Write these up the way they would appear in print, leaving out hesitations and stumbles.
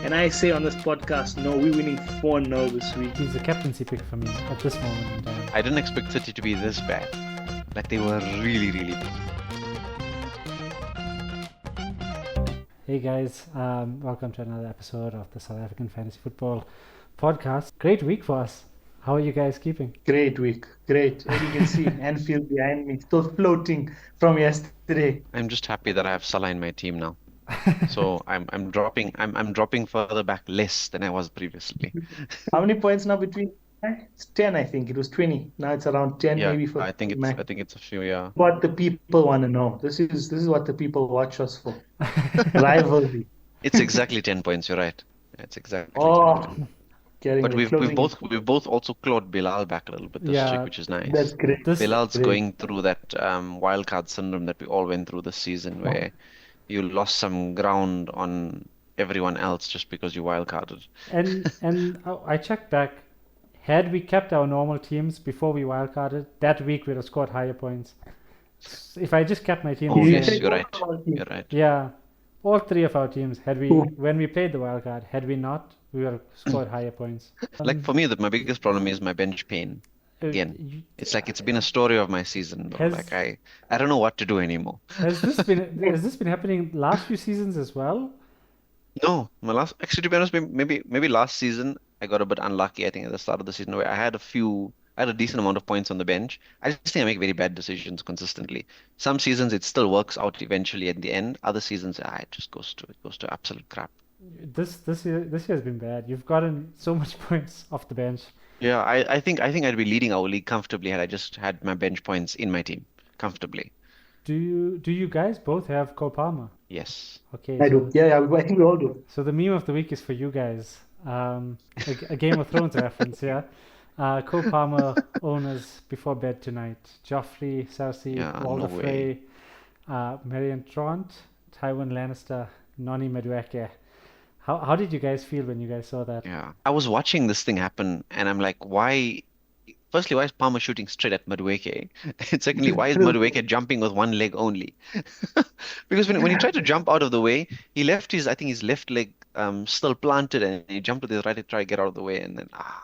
And I say on this podcast, no, we're winning 4-0 this week. He's a captaincy pick for me at this moment in time. I didn't expect City to be this bad. Like they were really, really bad. Hey guys, welcome to another episode of the South African Fantasy Football Podcast. Great week for us. How are you guys keeping? Great week. Great. As you can see, Anfield behind me, still floating from yesterday. I'm just happy that I have Salah in my team now. So I'm dropping further back less than I was previously. How many points now between? It's 10, I think. It was 20. Now it's around 10 Yeah, maybe for I think Mac. it's a few, yeah. What the people want to know. This is what the people watch us for. Rivalry. It's exactly 10 points, you're right. It's exactly 10 Oh, points. getting But the we've closing. both also clawed Bilal back a little bit this Yeah, week, which is nice. That's great. Bilal's Great. going through that wildcard syndrome that we all went through this season, where you lost some ground on everyone else just because you wildcarded. And I checked back. Had we kept our normal teams before we wildcarded, that week we'd have scored higher points. If I just kept my team Oh the yes, same, you're right. You're right. yeah, all three of our teams, when we played the wildcard, had we not, we would have scored higher points. Like for me, my biggest problem is my bench pain. Uh, Again, you- it's like it's been a story of my season though. Has- Like I don't know what to do anymore. Has this been happening last few seasons as well? No, actually to be honest, maybe last season I got a bit unlucky, I think, at the start of the season where I had a decent amount of points on the bench. I just think I make very bad decisions consistently. Some seasons it still works out eventually at the end. Other seasons, it just goes to absolute crap. This year has been bad. You've gotten so much points off the bench. Yeah, I think I'd be leading our league comfortably had I just had my bench points in my team comfortably. Do you guys both have Cole Palmer? Yes. Okay, I do. Yeah, I think we all do. so the meme of the week is for you guys. A Game of Thrones reference, yeah. Cole Palmer owners before bed tonight. Joffrey, Cersei, Yeah, Walder no way. Frey, Marion Trant, Tywin Lannister, Noni Madueke. How did you guys feel when you guys saw that? Yeah. I was watching this thing happen and I'm like, firstly, why is Palmer shooting straight at Madueke? And secondly, why is Madueke jumping with one leg only? Because when he tried to jump out of the way, he left I think his left leg still planted and he jumped with his right to try to get out of the way and then I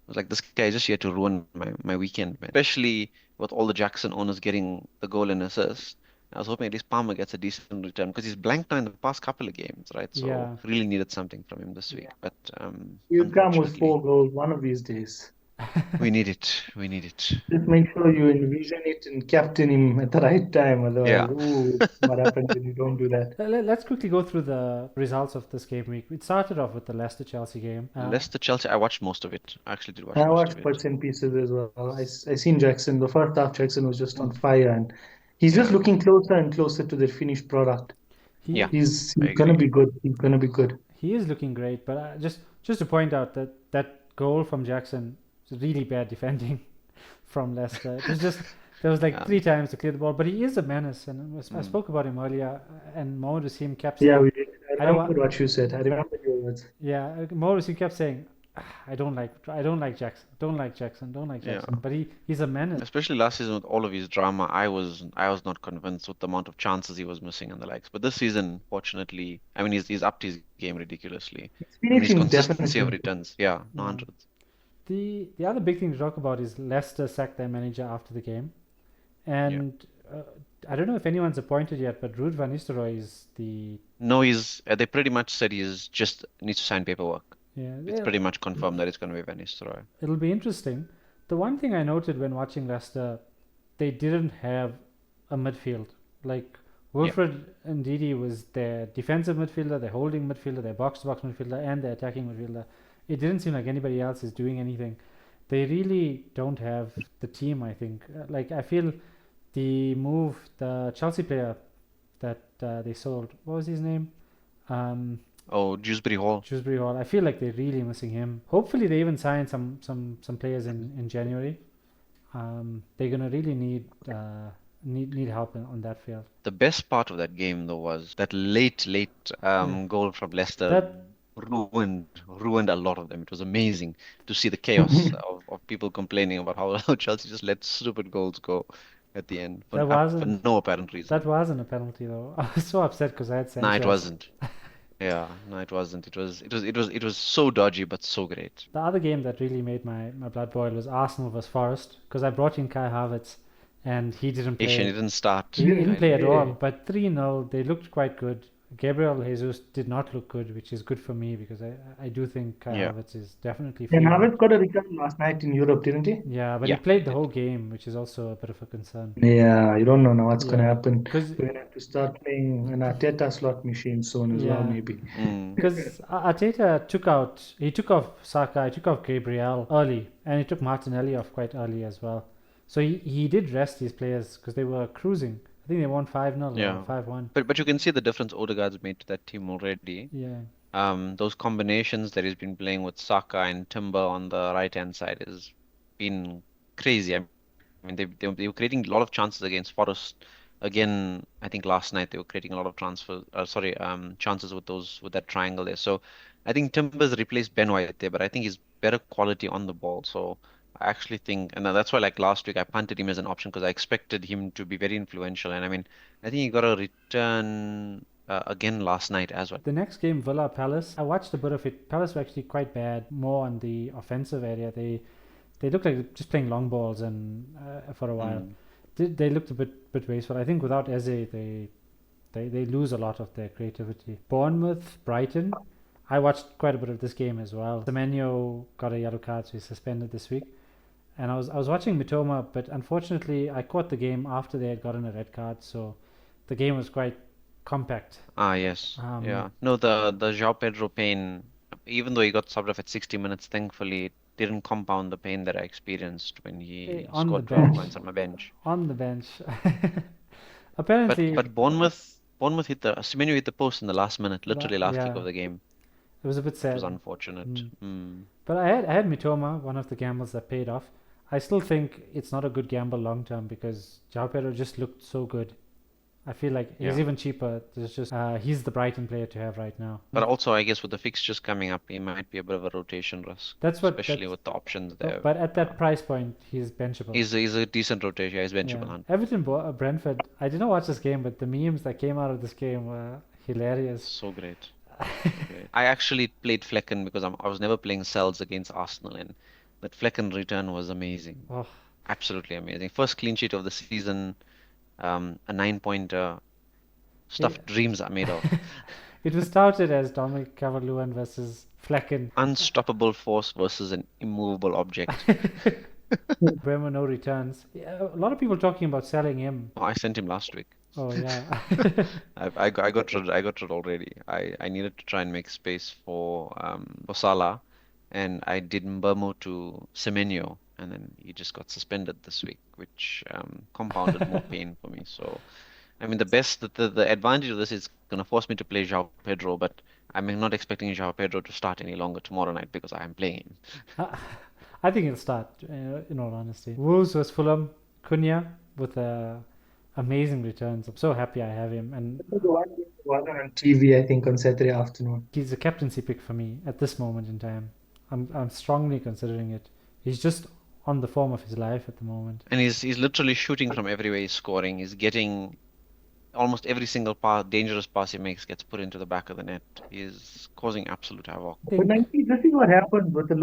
was like, this guy is just here to ruin my weekend, man. Especially with all the Jackson owners getting the goal and assist. I was hoping at least Palmer gets a decent return because he's blanked now in the past couple of games, right? So Yeah. really needed something from him this week. But You come with unfortunately, 4 goals one of these days. we need it. We need it. Just make sure you envision it and captain him at the right time. Otherwise, Yeah. ooh, what happens when you don't do that? Let's quickly go through the results of this game week. It started off with the Leicester-Chelsea game. Leicester Chelsea, I watched most of it. I actually did watch I most watched of it. bits and pieces as well. I seen Jackson. The first half, Jackson was just on fire, and he's just Yeah. looking closer and closer to the finished product. He, Yeah. He's I gonna agree. be good. He's gonna be good. He is looking great, but just to point out that goal from Jackson was really bad defending from Leicester. It was just there was like Yeah. 3 times to clear the ball, but he is a menace, and I spoke about him earlier. And Mohammed Waseem kept saying, Yeah, we did. I I don't remember what you said. I remember your words. yeah, Mohammed Waseem kept saying, I don't like Jackson, don't like Jackson, don't like Yeah. Jackson. But he's a menace. Especially last season with all of his drama, I was not convinced with the amount of chances he was missing and the likes. But this season, fortunately, I mean he's upped his game ridiculously. His I mean his finishing consistency of definitely. returns, yeah, no Yeah. hundreds. The other big thing to talk about is Leicester sacked their manager after the game, and I don't know if anyone's appointed yet, but Ruud van Nistelrooy is the No, they pretty much said he's just needs to sign paperwork. yeah. It's pretty much confirmed that it's going to be Van Nistelrooy. It'll be interesting. The one thing I noted when watching Leicester, they didn't have a midfield. Like Wilfred Ndidi was their defensive midfielder, their holding midfielder, their box-to-box midfielder, and their attacking midfielder. It didn't seem like anybody else is doing anything. They really don't have the team, I think. Like I feel the Chelsea player that they sold, what was his name? Oh, Dewsbury Hall. Shrewsbury Hall. I feel like they're really missing him. Hopefully, they even sign some players in January. They're gonna really need help on that field. The best part of that game though was that late goal from Leicester That ruined a lot of them. It was amazing to see the chaos of people complaining about how Chelsea just let stupid goals go at the end for no apparent reason. that wasn't a penalty though. I was so upset because I had Nah, it Sanchez. wasn't. Yeah, no, it wasn't. It was so dodgy, but so great. The other game that really made my blood boil was Arsenal vs Forest because I brought in Kai Havertz and he didn't Asian, play. it didn't start. He Didn't didn't I play at didn't all, play. play. but 3-0, they looked quite good. Gabriel Jesus did not look good, which is good for me because I do think Kai Yeah, Havertz is definitely And fading. Mohammed got a return last night in Europe, didn't he? Yeah, but he yeah, he played the did. whole game, which is also a bit of a concern. Yeah, you don't know now what's going to Yeah, happen. because We're going to have to start playing an Arteta slot machine soon as well, yeah, maybe. Mm, because Arteta took off Saka, he took off Gabriel early, and he took Martinelli off quite early as well. So he did rest these players because they were cruising. I think they won 5-0 or yeah. 5-1. But you can see the difference Odegaard's made to that team already. Yeah. Those combinations that he's been playing with Saka and Timber on the right hand side has been crazy. I mean, they were creating a lot of chances against Forest. Again, I think last night they were creating a lot of chances with that triangle there. So I think Timber's replaced Ben White there, but I think he's better quality on the ball. So I actually think, and that's why like last week I punted him as an option because I expected him to be very influential. And I mean, I think he got a return again last night as well. The next game, Villa Palace, I watched a bit of it. Palace were actually quite bad, more on the offensive area. They looked like just playing long balls and for a while. Mm, They looked a bit wasteful. I think without Eze, they lose a lot of their creativity. Bournemouth, Brighton. I watched quite a bit of this game as well. Semenyo got a yellow card, so he's suspended this week. And I was watching Mitoma, but unfortunately, I caught the game after they had gotten a red card, so the game was quite compact. yes. Um, Yeah. No, the João Pedro pain, even though he got subbed off at 60 minutes, thankfully it didn't compound the pain that I experienced when he on the scored 12 bench, points on my bench. on the bench. But Apparently, but Bournemouth hit the Semenyo hit the post in the last minute, literally last kick yeah, of the game. it was a bit It was sad. unfortunate. Mm. Mm. But I had Mitoma, one of the gambles that paid off. I still think it's not a good gamble long term because João Pedro just looked so good. I feel like he's Yeah. even cheaper. There's just he's the Brighton player to have right now. But also, I guess with the fixtures coming up, he might be a bit of a rotation risk, That's what especially that's. with the options there. But at that price point, he's benchable. He's a decent rotation. Yeah, he's benchable, Yeah, huh? Everton Brentford. I didn't watch this game, but the memes that came out of this game were hilarious. So great. So great. I actually played Flecken because I was never playing Cells against Arsenal, and that Flecken return was amazing. Oh, Absolutely amazing. First clean sheet of the season, a 9-pointer, it, stuff dreams are made of. it was touted as Dominic Calvert-Lewin versus Flecken. Unstoppable force versus an immovable object. Bremer no returns. Yeah, a lot of people talking about selling him. Oh, I sent him last week. Oh yeah. I got rid already. I needed to try and make space for Salah, and I did Mbeumo to Semenyo, and then he just got suspended this week, which compounded more pain for me. So, I mean, the advantage of this is gonna force me to play João Pedro, but I'm not expecting João Pedro to start any longer tomorrow night because I am playing him. I think he'll start. In all honesty, Wolves vs Fulham. Cunha with amazing returns. I'm so happy I have him, and The one game was on TV, I think, on Saturday afternoon. he's a captaincy pick for me at this moment in time. I'm strongly considering it. He's just on the form of his life at the moment. And he's literally shooting from everywhere he's scoring. He's getting almost every single dangerous pass he makes gets put into the back of the net. He's causing absolute havoc. But Nike, this is what happens with the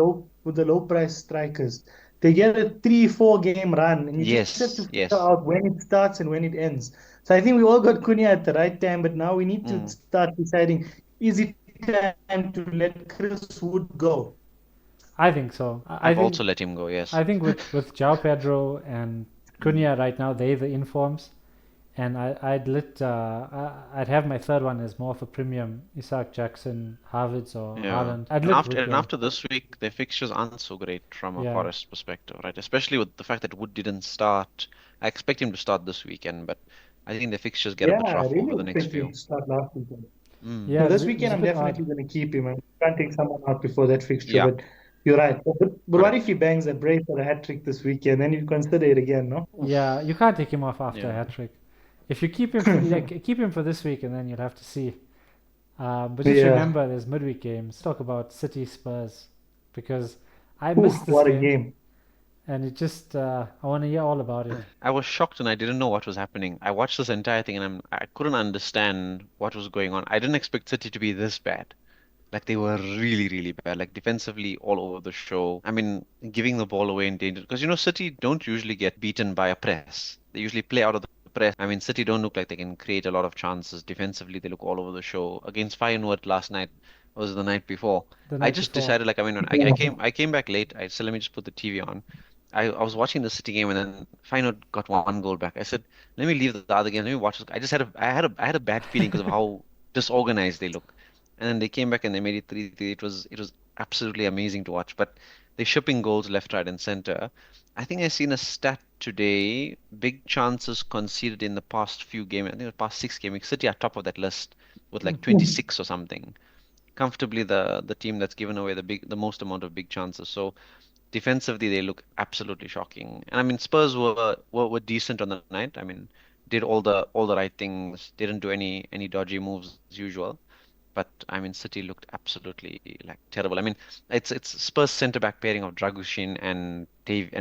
low price strikers. They get a 3-4 game run, and you just have to Yes, figure yes. out when it starts and when it ends. So I think we all got Cunha at the right time, but now we need to Mm. start deciding, is it time to let Chris Wood go? I think so. I I've think also let him go, yes. I think with João Pedro and Cunha right now, they're the informs. And I'd have my third one as more of a premium, Isaac Jackson, Havertz or Yeah. Haaland. I'd And let after Wood and go. after this week, their fixtures aren't so great from a Yeah. Forest perspective, right? Especially with the fact that Wood didn't start. I expect him to start this weekend, but I think the fixtures get a bit Yeah, I rough really over the next expect him few. to start last weekend. Mm. Yeah, No, this it was weekend a I'm bit definitely odd. going to keep him. I can't take someone out before that fixture, Yeah, but you're right. But what correct. if he bangs a brace or a hat trick this weekend? Then you consider it again, no? Yeah, you can't take him off after a Yeah. hat trick. If you keep him for, keep him for this week, and then you'll have to see. But just Yeah. remember, there's midweek games. Talk about City Spurs because I Oof, missed this what a game. game. and it just I want to hear all about it. I was shocked and I didn't know what was happening. I watched this entire thing and I couldn't understand what was going on. I didn't expect City to be this bad. Like they were really, really bad. Like defensively all over the show. I mean, giving the ball away in danger. Because City don't usually get beaten by a press. They usually play out of the press. I mean, City don't look like they can create a lot of chances. Defensively, they look all over the show. Against Feyenoord last night, or was it the night before? The I night just before. decided like I mean Yeah. I came back late. I said let me just put the TV on. I was watching the City game and then Feyenoord got one goal back. I said, let me leave the other game. Let me watch this. I just had I had a bad feeling because of how disorganized they look. And then they came back and they made it 3-3. It was absolutely amazing to watch. But they're shipping goals left, right, and center. I think I seen a stat today. Big chances conceded in the past few games. I think the past 6 games. City are top of that list with like 26 or something. Comfortably the team that's given away the most amount of big chances. So defensively they look absolutely shocking. And I mean Spurs were decent on the night. I mean did all the right things. Didn't do any dodgy moves as usual. But I mean, City looked absolutely like terrible. I mean, it's Spurs centre back pairing of Dragushin and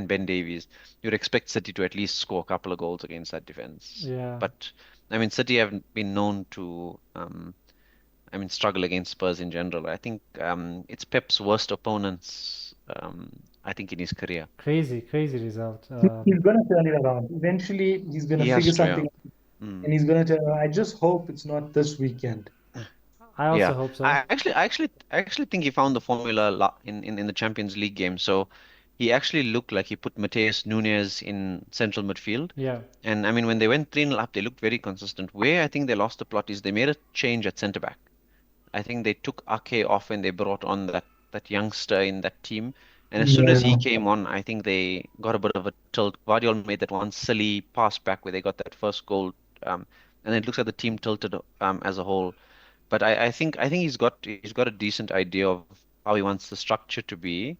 Ben Davies. You'd expect City to at least score a couple of goals against that defense. Yeah, But I mean, City have been known to I mean struggle against Spurs in general. I think it's Pep's worst opponents I think in his career. crazy result. He's gonna turn it around. Eventually, he's gonna He figure has to, yeah. something out, Mm. and he's gonna turn it around. I just hope it's not this weekend. I also Yeah, hope so. I actually think he found the formula in the Champions League game. So he actually looked like he put Mateus Nunes in central midfield. Yeah, And I mean, when they went 3-0 up, they looked very consistent. Where I think they lost the plot is they made a change at centre back. I think they took Ake off and they brought on that youngster in that team. And as soon as he Yeah. came on, I think they got a bit of a tilt. Guardiola made that one silly pass back where they got that first goal. And it looks like the team tilted as a whole. But I think he's got a decent idea of how he wants the structure to be.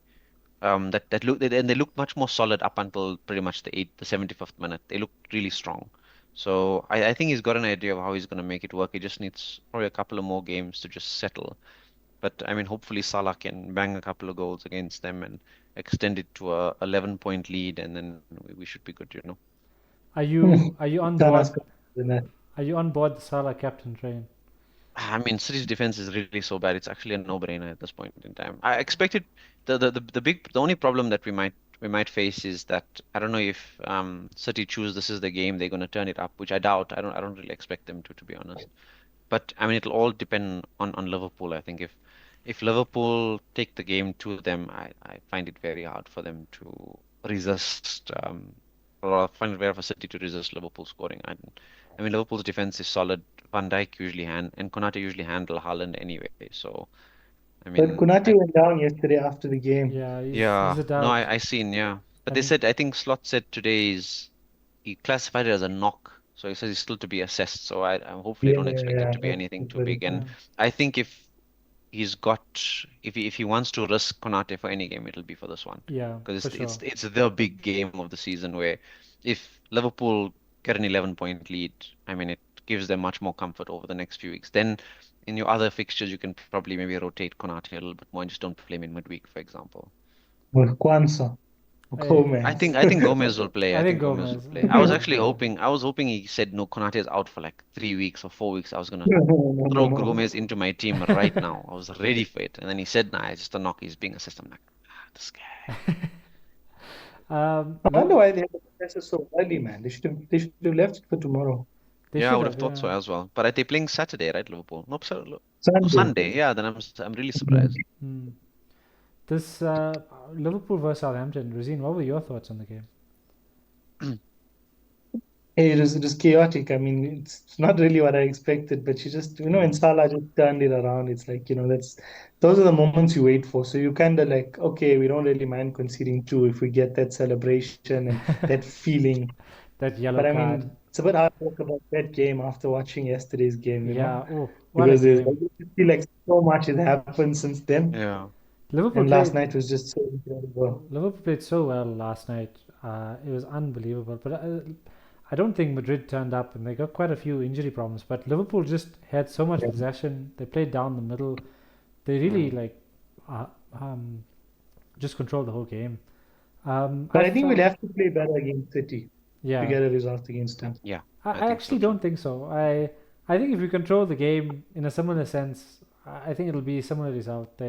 That look and they look much more solid up until pretty much the 75th minute. They look really strong. So I think he's got an idea of how he's going to make it work. He just needs probably a couple of more games to just settle. But I mean, hopefully Salah can bang a couple of goals against them and extend it to a 11-point lead, and then we should be good, you know. are you on Can't board? ask for more than that. Are you on board the Salah captain train? I mean, City's defense is really so bad. It's actually a no-brainer at this point in time. I expected the only problem that we might face is that I don't know if City choose this is the game they're going to turn it up, which I doubt. I don't really expect them to be honest. But I mean, it'll all depend on Liverpool. I think if Liverpool take the game to them, I find it very hard for them to resist. Or I find it very hard for City to resist Liverpool scoring. I mean, Liverpool's defense is solid. Van Dijk usually and Konate usually handle Haaland anyway. So I But mean, Konate went down yesterday after the game. Yeah, he's yeah, a no, doubt, I seen, yeah. But they and said I think Slot said today is he classified it as a knock. So he says he's still to be assessed. So I hopefully Yeah, don't expect it yeah, to be anything that's too what he big. And yeah, I think he's got if he wants to risk Konate for any game, it'll be for this one yeah, because for sure. it's the big game of the season where if Liverpool get an 11-point lead, I mean it gives them much more comfort over the next few weeks. Then in your other fixtures, you can probably maybe rotate Konate a little bit more and just don't play him in midweek, for example. was Kwanzaa, Hey, Gomez. I think Gomez will play. I I think think Gomez will Gomez. play. I was hoping he said no, Konate is out for like 3 weeks or 4 weeks. I was gonna No, no, no, throw no. Gomez into my team right now. I was ready for it. And then he said, nah, it's just a knock. He's being assessed. I'm like, this guy. I wonder Liv- why they have the process so early, man. They should have left it for tomorrow. they Yeah, I should would have have, thought yeah. so as well. But are they playing Saturday, right, Liverpool? No, no Sunday. Sunday. Yeah, then I'm really surprised. Hmm. This Liverpool versus Southampton. Razeen, what were your thoughts on the game? Hey, it was chaotic. I mean, it's not really what I expected, but she just, and Mm, Salah just turned it around. It's like, those are the moments you wait for. So you kind of like, okay, we don't really mind conceding two if we get that celebration and that feeling. That yellow But I card. mean, it's a bit hard to talk about that game after watching yesterday's game, Yeah. Oh, what a because there's game. like, you feel like so much has happened since then. yeah. Liverpool And last played. night was just so incredible. Liverpool played so well last night. It was unbelievable. But I don't think Madrid turned up, and they got quite a few injury problems. But Liverpool just had so much Yeah. possession. They played down the middle. They really Mm, uh, um, just controlled the whole game. But I I think we'll felt, have to play better against City to yeah, get a result against them. Yeah, I I think so actually too. don't think so. I think if we control the game in a similar sense, I think it'll be a similar result.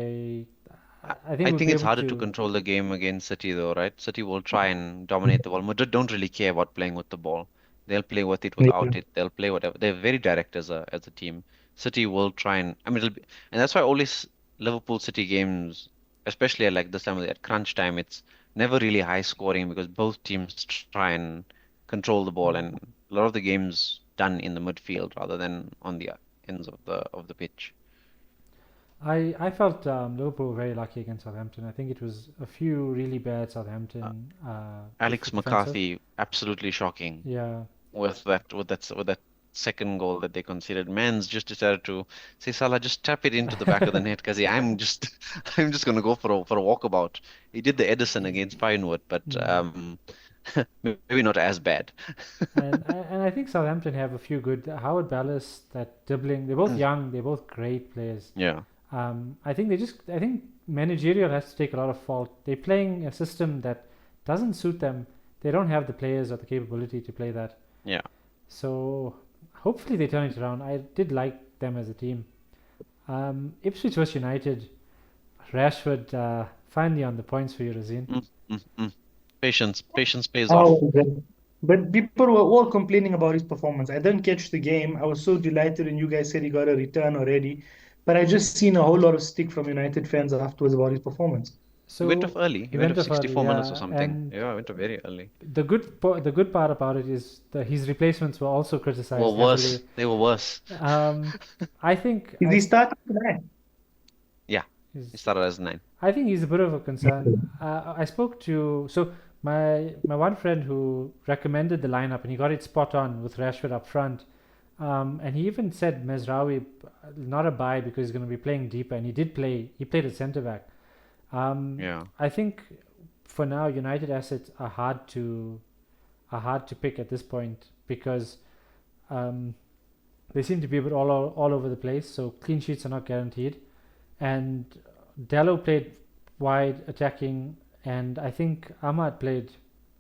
I think I we'll think be it's able harder to to. control the game against City though, right? City will try and dominate the ball. Madrid don't really care about playing with the ball. They'll play with it, Yeah. without it. They'll play whatever. They're very direct as a team. City will try and I mean and that's why all these Liverpool City games, especially at like this time at crunch time, it's never really high scoring because both teams try and control the ball, and a lot of the games done in the midfield rather than on the ends of the pitch. I felt Liverpool were very lucky against Southampton. I think it was a few really bad Uh, Southampton Alex defensive. McCarthy, absolutely shocking. Yeah, With that second goal that they conceded. Mans just decided to say, Salah, just tap it into the back of the net because I'm just I'm just gonna go for a walkabout. He did the Edison against Pinewood, but mm. maybe not as bad. And I think Southampton have a few good Howard Ballas, that dribbling. They're both young. They're both great players. Yeah, I think managerial has to take a lot of fault. They're playing a system that doesn't suit them. They don't have the players or the capability to play that. yeah. So hopefully they turn it around. I did like them as a team. Ipswich vs United. Rashford finally on the points for you, Razeen. Mm. Patience pays off. Oh, but people were all complaining about his performance. I didn't catch the game. I was so delighted when you guys said he got a return already. But I just seen a whole lot of stick from United fans afterwards about his performance. He went off So early. he He went went off off early, 64 minutes or yeah, something. and Yeah, went off very early. the good part about it is that his replacements were also Well, criticized heavily. worse. They were worse. Um, I think Is he starting tonight? Yeah, he he's started as nine. I think he's a bit of a concern. I spoke to my one friend who recommended the lineup, and he got it spot on with Rashford up front. And he even said Mezraoui not a buy because he's going to be playing deeper, and he did play. He played at centre back. Yeah. I think for now United assets are hard to pick at this point because um, they seem to be a bit all over the place. So clean sheets are not guaranteed. And Dallo played wide attacking, and I think Ahmad played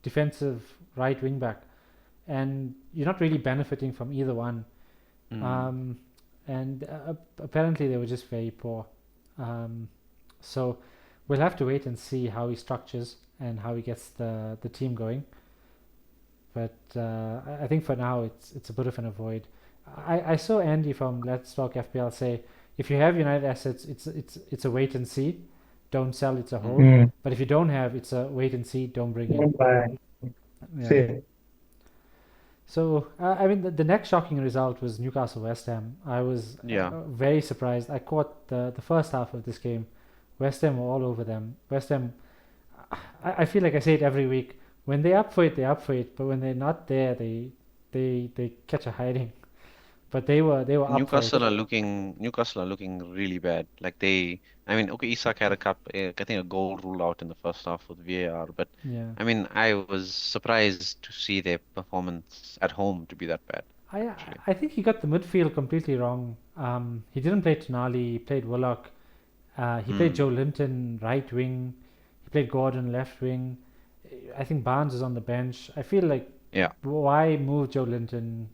defensive right wing back. And you're not really benefiting from either one. Mm. Um, and apparently they were just very poor. Um, so we'll have to wait and see how he structures and how he gets the team going. But I think for now it's a bit of an avoid. I saw Andy from Let's Talk FPL say if you have United assets, it's a wait and see, don't sell, it's a hold. Mm. But if you don't have, it's a wait and see, don't bring in. Yeah. Fair. So I mean the next shocking result was Newcastle West Ham. I was Yeah. very surprised. I caught the first half of this game. West Ham were all over them. West Ham, I feel like I say it every week. When they're up for it, they're up for it. But when they're not there, they catch a hiding. But they were up for it. Newcastle are looking really bad. Like I mean, okay, Isak had I think a goal ruled out in the first half with VAR, but Yeah. I mean, I was surprised to see their performance at home to be that bad, I actually. I think he got the midfield completely wrong. He didn't play Tonali. He played Willock. He played Hmm. Joe Linton right wing. He played Gordon left wing. I think Barnes is on the bench. I feel like Yeah. why move Joe Linton?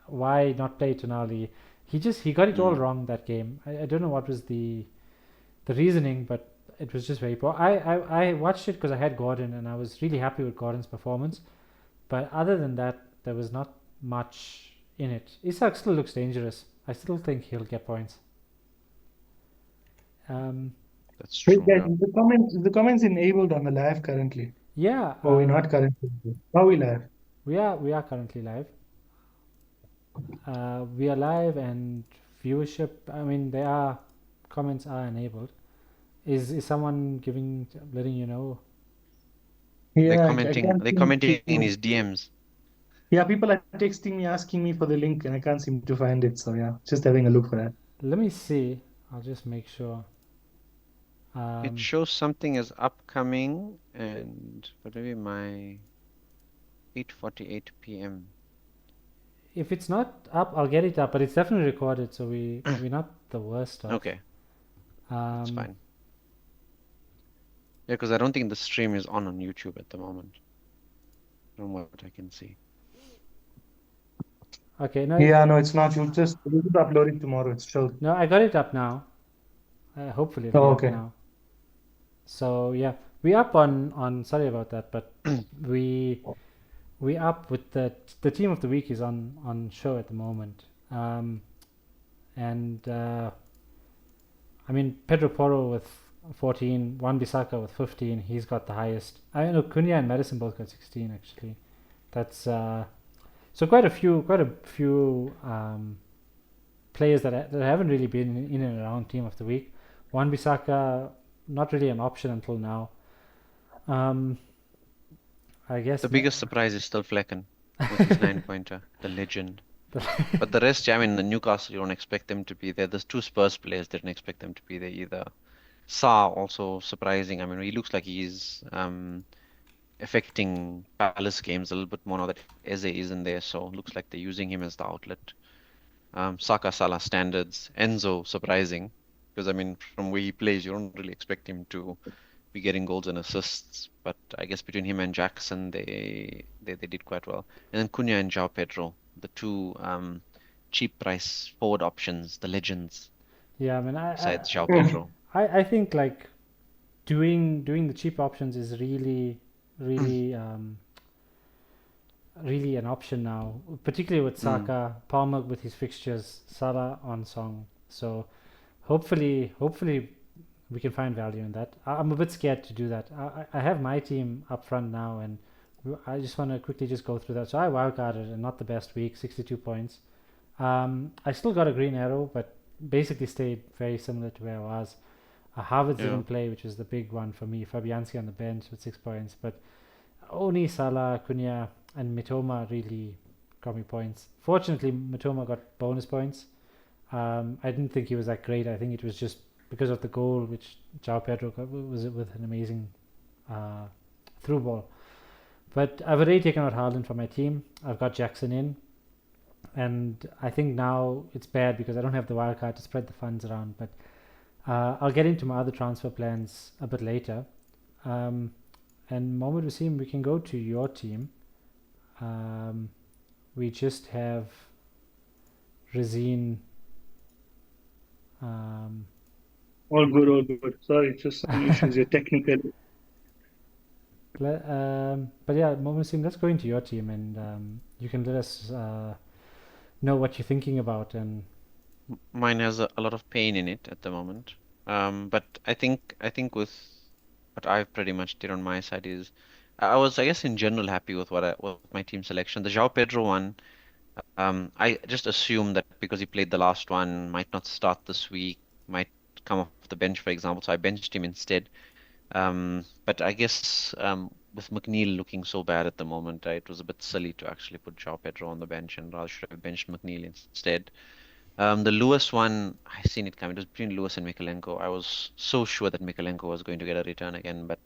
Why not play Tonali? He got it all Hmm. wrong that game. I don't know what was the reasoning, but it was just very poor. I watched it because I had Gordon and I was really happy with Gordon's performance. But other than that, there was not much in it. Isak still looks dangerous. I still think he'll get points. Um, That's Hey true, guys, yeah. the comments enabled on the live currently. yeah, Or we're not currently. Are we live? we are currently live. We are live and viewership. I mean, there are comments are enabled. Is someone letting you know? Yeah, I can't They're seem commenting in to. his DMs. Yeah, people are texting me asking me for the link and I can't seem to find it. So yeah, just having a look for that. Let me see. I'll just make sure. It Um, shows something as upcoming and what maybe my 8:48 p.m. if it's not up, I'll get it up. But it's definitely recorded, so we're not the worst off. Okay, that's Um, fine. Yeah, because I don't think the stream is on YouTube at the moment, from what I can see. Okay, no, Yeah, no, it's not. You'll just upload it tomorrow. It's chill. no, I got it up now. Hopefully it'll be Oh, up okay. now. So yeah, we up on. Sorry about that, but we we up with the team of the week is on show at the moment. And I mean Pedro Porro with 14, Wan-Bissaka with 15. He's got the highest. I know Cunha and Madison both got 16 actually. That's so quite a few players that haven't really been in and around team of the week. Wan-Bissaka not really an option until now. Um, I guess The biggest surprise is still Flecken with his 9-pointer, the legend. But the rest, yeah, I mean, the Newcastle, you don't expect them to be there. There's two Spurs players, didn't expect them to be there either. Sa also surprising. I mean, he looks like he's affecting Palace games a little bit more now that Eze isn't there, so looks like they're using him as the outlet. Saka Salah standards. Enzo surprising because I mean, from where he plays, you don't really expect him to be getting goals and assists. But I guess between him and Jackson, they did quite well. And then Cunha and João Pedro, the two cheap price forward options, the legends, yeah. I mean, besides João Pedro. I think like doing the cheap options is really really an option now, particularly with Mm. Saka, Palmer with his fixtures, Salah on song. So hopefully we can find value in that. I'm a bit scared to do that. I have my team up front now, and I just want to quickly just go through that. So I wildcarded and not the best week, 62 points. I still got a green arrow, but basically stayed very similar to where I was. Havertz Yeah. didn't play, which is the big one for me. Fabianski on the bench with 6 points, but only Salah, Cunha, and Mitoma really got me points. Fortunately, Mitoma got bonus points. I didn't think he was that great. I think it was just because of the goal, which João Pedro got, was with an amazing uh, through ball. But I've already taken out Haaland for my team. I've got Jackson in, and I think now it's bad because I don't have the wild card to spread the funds around. But I'll get into my other transfer plans a bit later. Um, and Mohammed Waseem, we can go to your team. Um, we just have Razeen. Um, All good, all good. Sorry, just some issues here, technical. but yeah, Mohammed Waseem, let's go into your team and you can let us know what you're thinking about. And Mine has a lot of pain in it at the moment. But I think with what I've pretty much did on my side is I was, I guess, in general happy with with my team selection. The João Pedro one, I just assumed that because he played the last one, might not start this week, might come off the bench, for example. So I benched him instead. But I guess with McNeil looking so bad at the moment, it was a bit silly to actually put João Pedro on the bench, and I should have benched McNeil instead. The Lewis one, I seen it coming. It was between Lewis and Mikalenko. I was so sure that Mikalenko was going to get a return again, but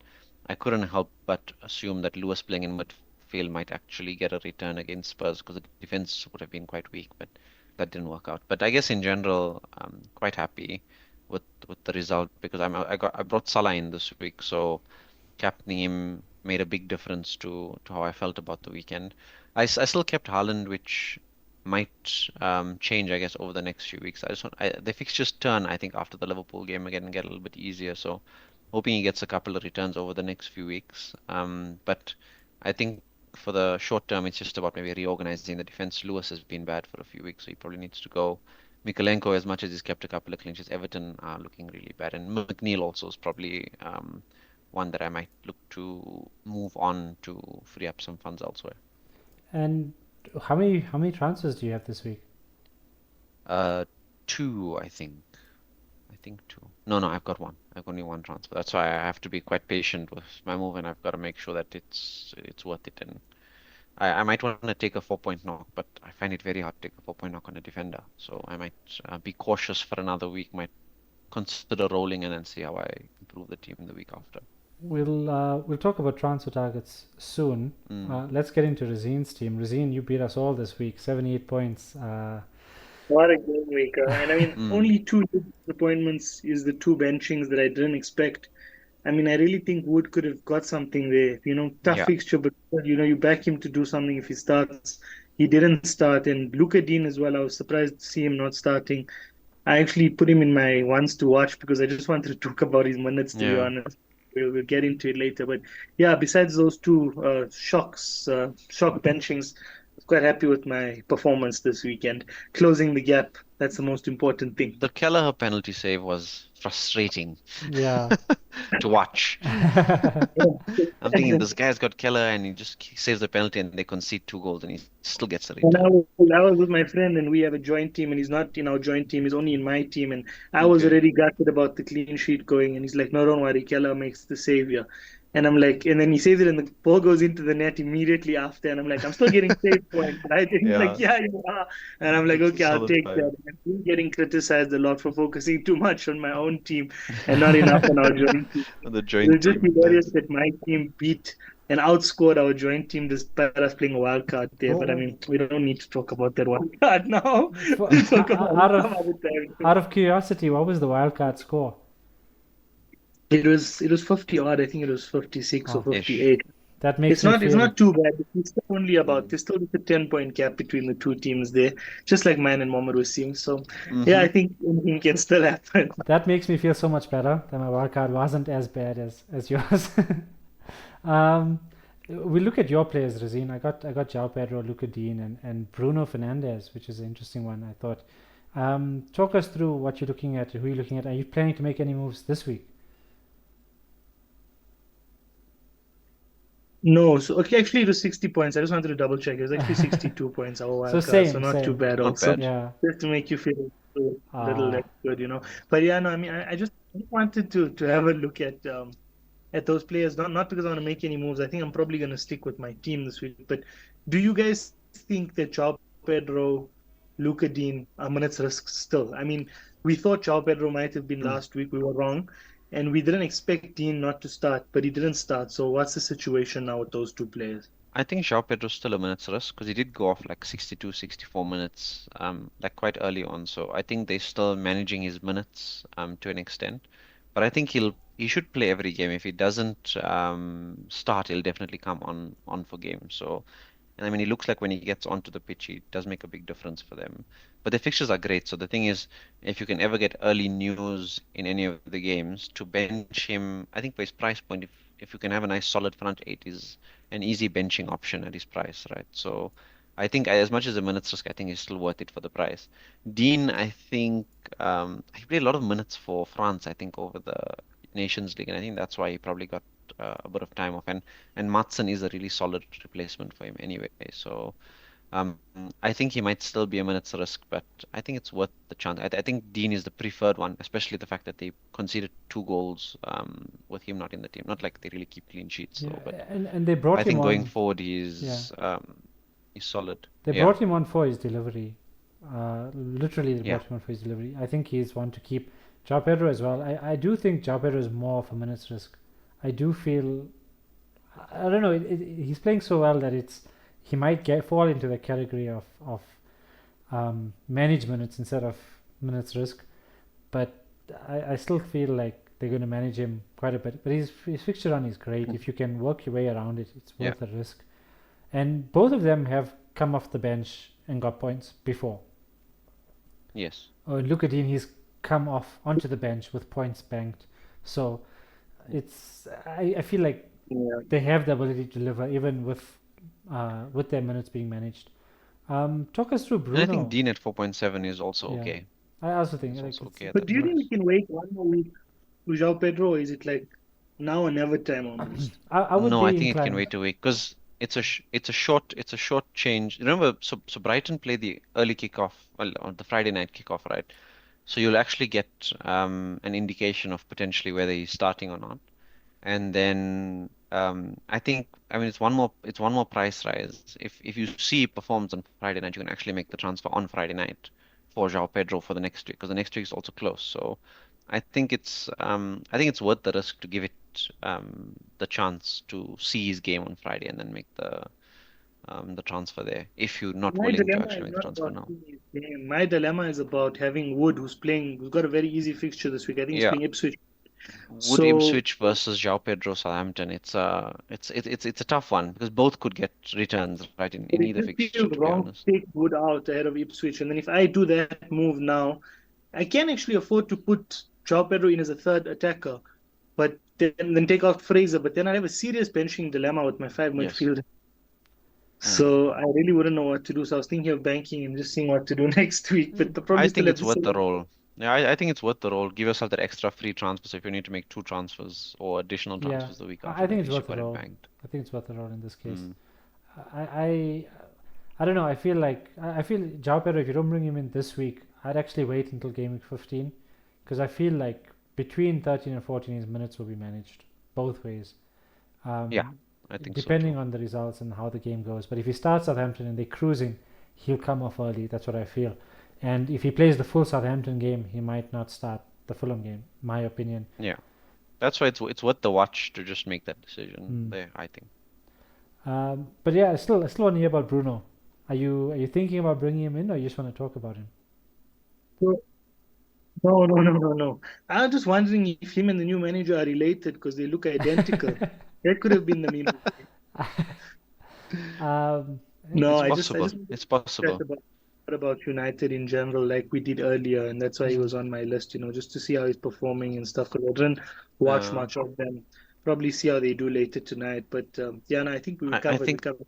I couldn't help but assume that Lewis playing in midfield might actually get a return against Spurs because the defense would have been quite weak, but that didn't work out. But I guess in general, I'm quite happy with the result because I brought Salah in this week, so captaining him made a big difference to how I felt about the weekend. I still kept Haaland, which might change, I guess, over the next few weeks. The fixtures turn, I think, after the Liverpool game again and get a little bit easier. So hoping he gets a couple of returns over the next few weeks. But I think for the short term, it's just about maybe reorganizing the defense. Lewis has been bad for a few weeks, so he probably needs to go. Mikalenko, as much as he's kept a couple of clean sheets, Everton are looking really bad, and McNeil also is probably one that I might look to move on to free up some funds elsewhere. and how many transfers do you have this week? Uh, two, I think. I think two. No, no, I've got one. I've only one transfer. That's why I have to be quite patient with my move, and I've got to make sure that it's worth it. And I might want to take a 4-point knock, but I find it very hard to take a 4-point knock on a defender. So I might be cautious for another week. Might consider rolling and then see how I improve the team the week after. We'll talk about transfer targets soon. Mm. Let's get into Razeen's team. Razeen, you beat us all this week, 78 points. What a game week. And I mean, Mm. only two disappointments is the two benchings that I didn't expect. I mean, I really think Wood could have got something there. Tough Yeah. fixture, but you back him to do something if he starts. He didn't start, and Luka Dean as well. I was surprised to see him not starting. I actually put him in my ones to watch because I just wanted to talk about his minutes, to be Yeah. honest. We'll get into it later. But yeah, besides those two shock benchings, I was quite happy with my performance this weekend. Closing the gap, that's the most important thing. The Kelleher penalty save was frustrating Yeah. to watch. Yeah. I'm thinking this guy's got Keller and he saves the penalty and they concede 2 goals and he still gets a And return. I was with my friend, and we have a joint team, and he's not in our joint team. He's only in my team, and I was Okay. already gutted about the clean sheet going. And he's like, "No, don't worry, Keller makes the savior." And I'm like, and then he saves it, and the ball goes into the net immediately after. And I'm like, I'm still getting save points, right? And he's like, Yeah, "Yeah, you are." And I'm like, it's a "Okay, I'll solid take that." 5. And I'm getting criticized a lot for focusing too much on my own team and not enough on our joint team. The It was joint just team. hilarious Nice. that my team beat and outscored our joint team despite us playing a wild card there. But I Oh, mean, we don't need to talk about that wild card now. for, We'll talk about it out of some other time. out of curiosity, what was the wildcard score? It was 50 odd. I think it was 56 or Oh, Ish. 58. that makes It's me not it's feel not too bad. It's still only about Mm. there's still just a 10-point gap between the two teams there, just like mine and Mohammed Waseem. So yeah, Mm-hmm. I think anything can still happen. that makes me feel so much better that my wildcard wasn't as bad as yours. um, we look at your players, Razeen. I got João Pedro, Luca Dean, and Bruno Fernandes, which is an interesting one. I thought. Talk us through what you're looking at, who you're looking at. Are you planning to make any moves this week? No, so okay, actually it was 60 points. I just wanted to double check. It was actually 62 points our So wild card, so same, not too same. bad Not also. bad. Yeah. Just to make you feel a little less Ah, good. But yeah, no, I mean I just wanted to have a look at those players, not because I want to make any moves. I think I'm probably gonna stick with my team this week. But do you guys think that João Pedro, Luca Dean are minutes risk still? I mean, we thought João Pedro might have been Mm. last week. We were wrong. And we didn't expect Dean not to start, but he didn't start. So what's the situation now with those two players? I think João Pedro's still a minute's risk because he did go off like 62, 64 minutes, like quite early on. So I think they're still managing his minutes, to an extent. But I think he should play every game. If he doesn't start, he'll definitely come on for games. So, and I mean, he looks like when he gets onto the pitch, he does make a big difference for them. But the fixtures are great. So the thing is, if you can ever get early news in any of the games, to bench him, I think for his price point, if you can have a nice solid front eight, is an easy benching option at his price, right? So I think as much as a minutes risk, I think he's still worth it for the price. Dean, I think he played a lot of minutes for France, I think, over the Nations League, and I think that's why he probably got a bit of time off. And Matson is a really solid replacement for him anyway. So um, I think he might still be a minute's risk, but I think it's worth the chance. I think Dean is the preferred one, especially the fact that they conceded 2 goals with him not in the team. Not like they really keep clean sheets yeah, though, but and they I brought him think going on. forward Yeah, he's solid. they Yeah, brought him on for his delivery. Literally, they yeah. brought him on for his delivery. I think he's one to keep. João Pedro as well. I do think João Pedro is more of a minutes risk. I do feel I don't know. He's playing so well that he might fall into the category of manage minutes instead of minutes risk. But I still feel like they're going to manage him quite a bit. But his fixture run is great. Mm. If you can work your way around it, it's Yeah, worth the risk. And both of them have come off the bench and got points before. yes. Oh, and look at him, he's come off onto the bench with points banked. So I feel like Yeah. they have the ability to deliver even with their minutes being managed. Talk us through And I think Bruno. Dean at 4.7 is also Yeah, okay. I also think It's like also it's okay at But that do you think price. we can wait one more week with João Pedro, or is it like now or never time almost? I would No, I be think it can inclined. wait a week because it's a short change. Remember, so Brighton play the early kickoff, well, on the Friday night kickoff, right? So you'll actually get an indication of potentially whether he's starting or not. And then I mean it's one more price rise. If you see he performs on Friday night, you can actually make the transfer on Friday night for João Pedro for the next week because the next week is also close. So I think it's worth the risk to give it the chance to see his game on Friday and then make the transfer there if you're not My willing to dilemma actually is make the not transfer about now. seeing his game. My dilemma is about having Wood, who's got a very easy fixture this week. I think he's Yeah, playing Ipswich. Would So Ipswich versus João Pedro Southampton? It's a tough one because both could get returns right in it either just fixture, feels to be wrong honest. to take Wood out ahead of Ipswich. And then if I do that move now, I can actually afford to put João Pedro in as a third attacker, but then take out Fraser. But then I have a serious benching dilemma with my five Yes. midfield. Mm. So I really wouldn't know what to do. So I was thinking of banking and just seeing what to do next week. But the I probably still think have it's the worth the same. roll. Yeah, I think it's worth the roll. Give yourself that extra free transfer. So if you need to make two transfers or additional Yeah, transfers the week I after, think at it's least you've worth a got it roll. banked. I think it's worth a roll in this case. Mm. I I, I don't know. I feel like I feel João Pedro, if you don't bring him in this week, I'd actually wait until game week 15 because I feel like between 13 and 14 his minutes will be managed both ways. Yeah, Um, I think so depending too. on the results and how the game goes. But if he starts Southampton and they're cruising, he'll come off early. That's what I feel. And if he plays the full Southampton game, he might not start the Fulham game. My opinion. Yeah, that's why it's worth the watch to just make that decision Hmm. there, I think. But yeah, I still want to hear about Bruno. Are you thinking about bringing him in, or you just want to talk about him? So, no, no, no, no, no. I was just wondering if him and the new manager are related because they look identical. That could have been the meme. um, No, It's I possible. just wanted It's to chat possible. about United in general, like we did earlier, and that's why he mm, was on my list, just to see how he's performing and stuff. Because I didn't watch Uh, much of them. Probably see how they do later tonight. But yeah, no, I think I we think covered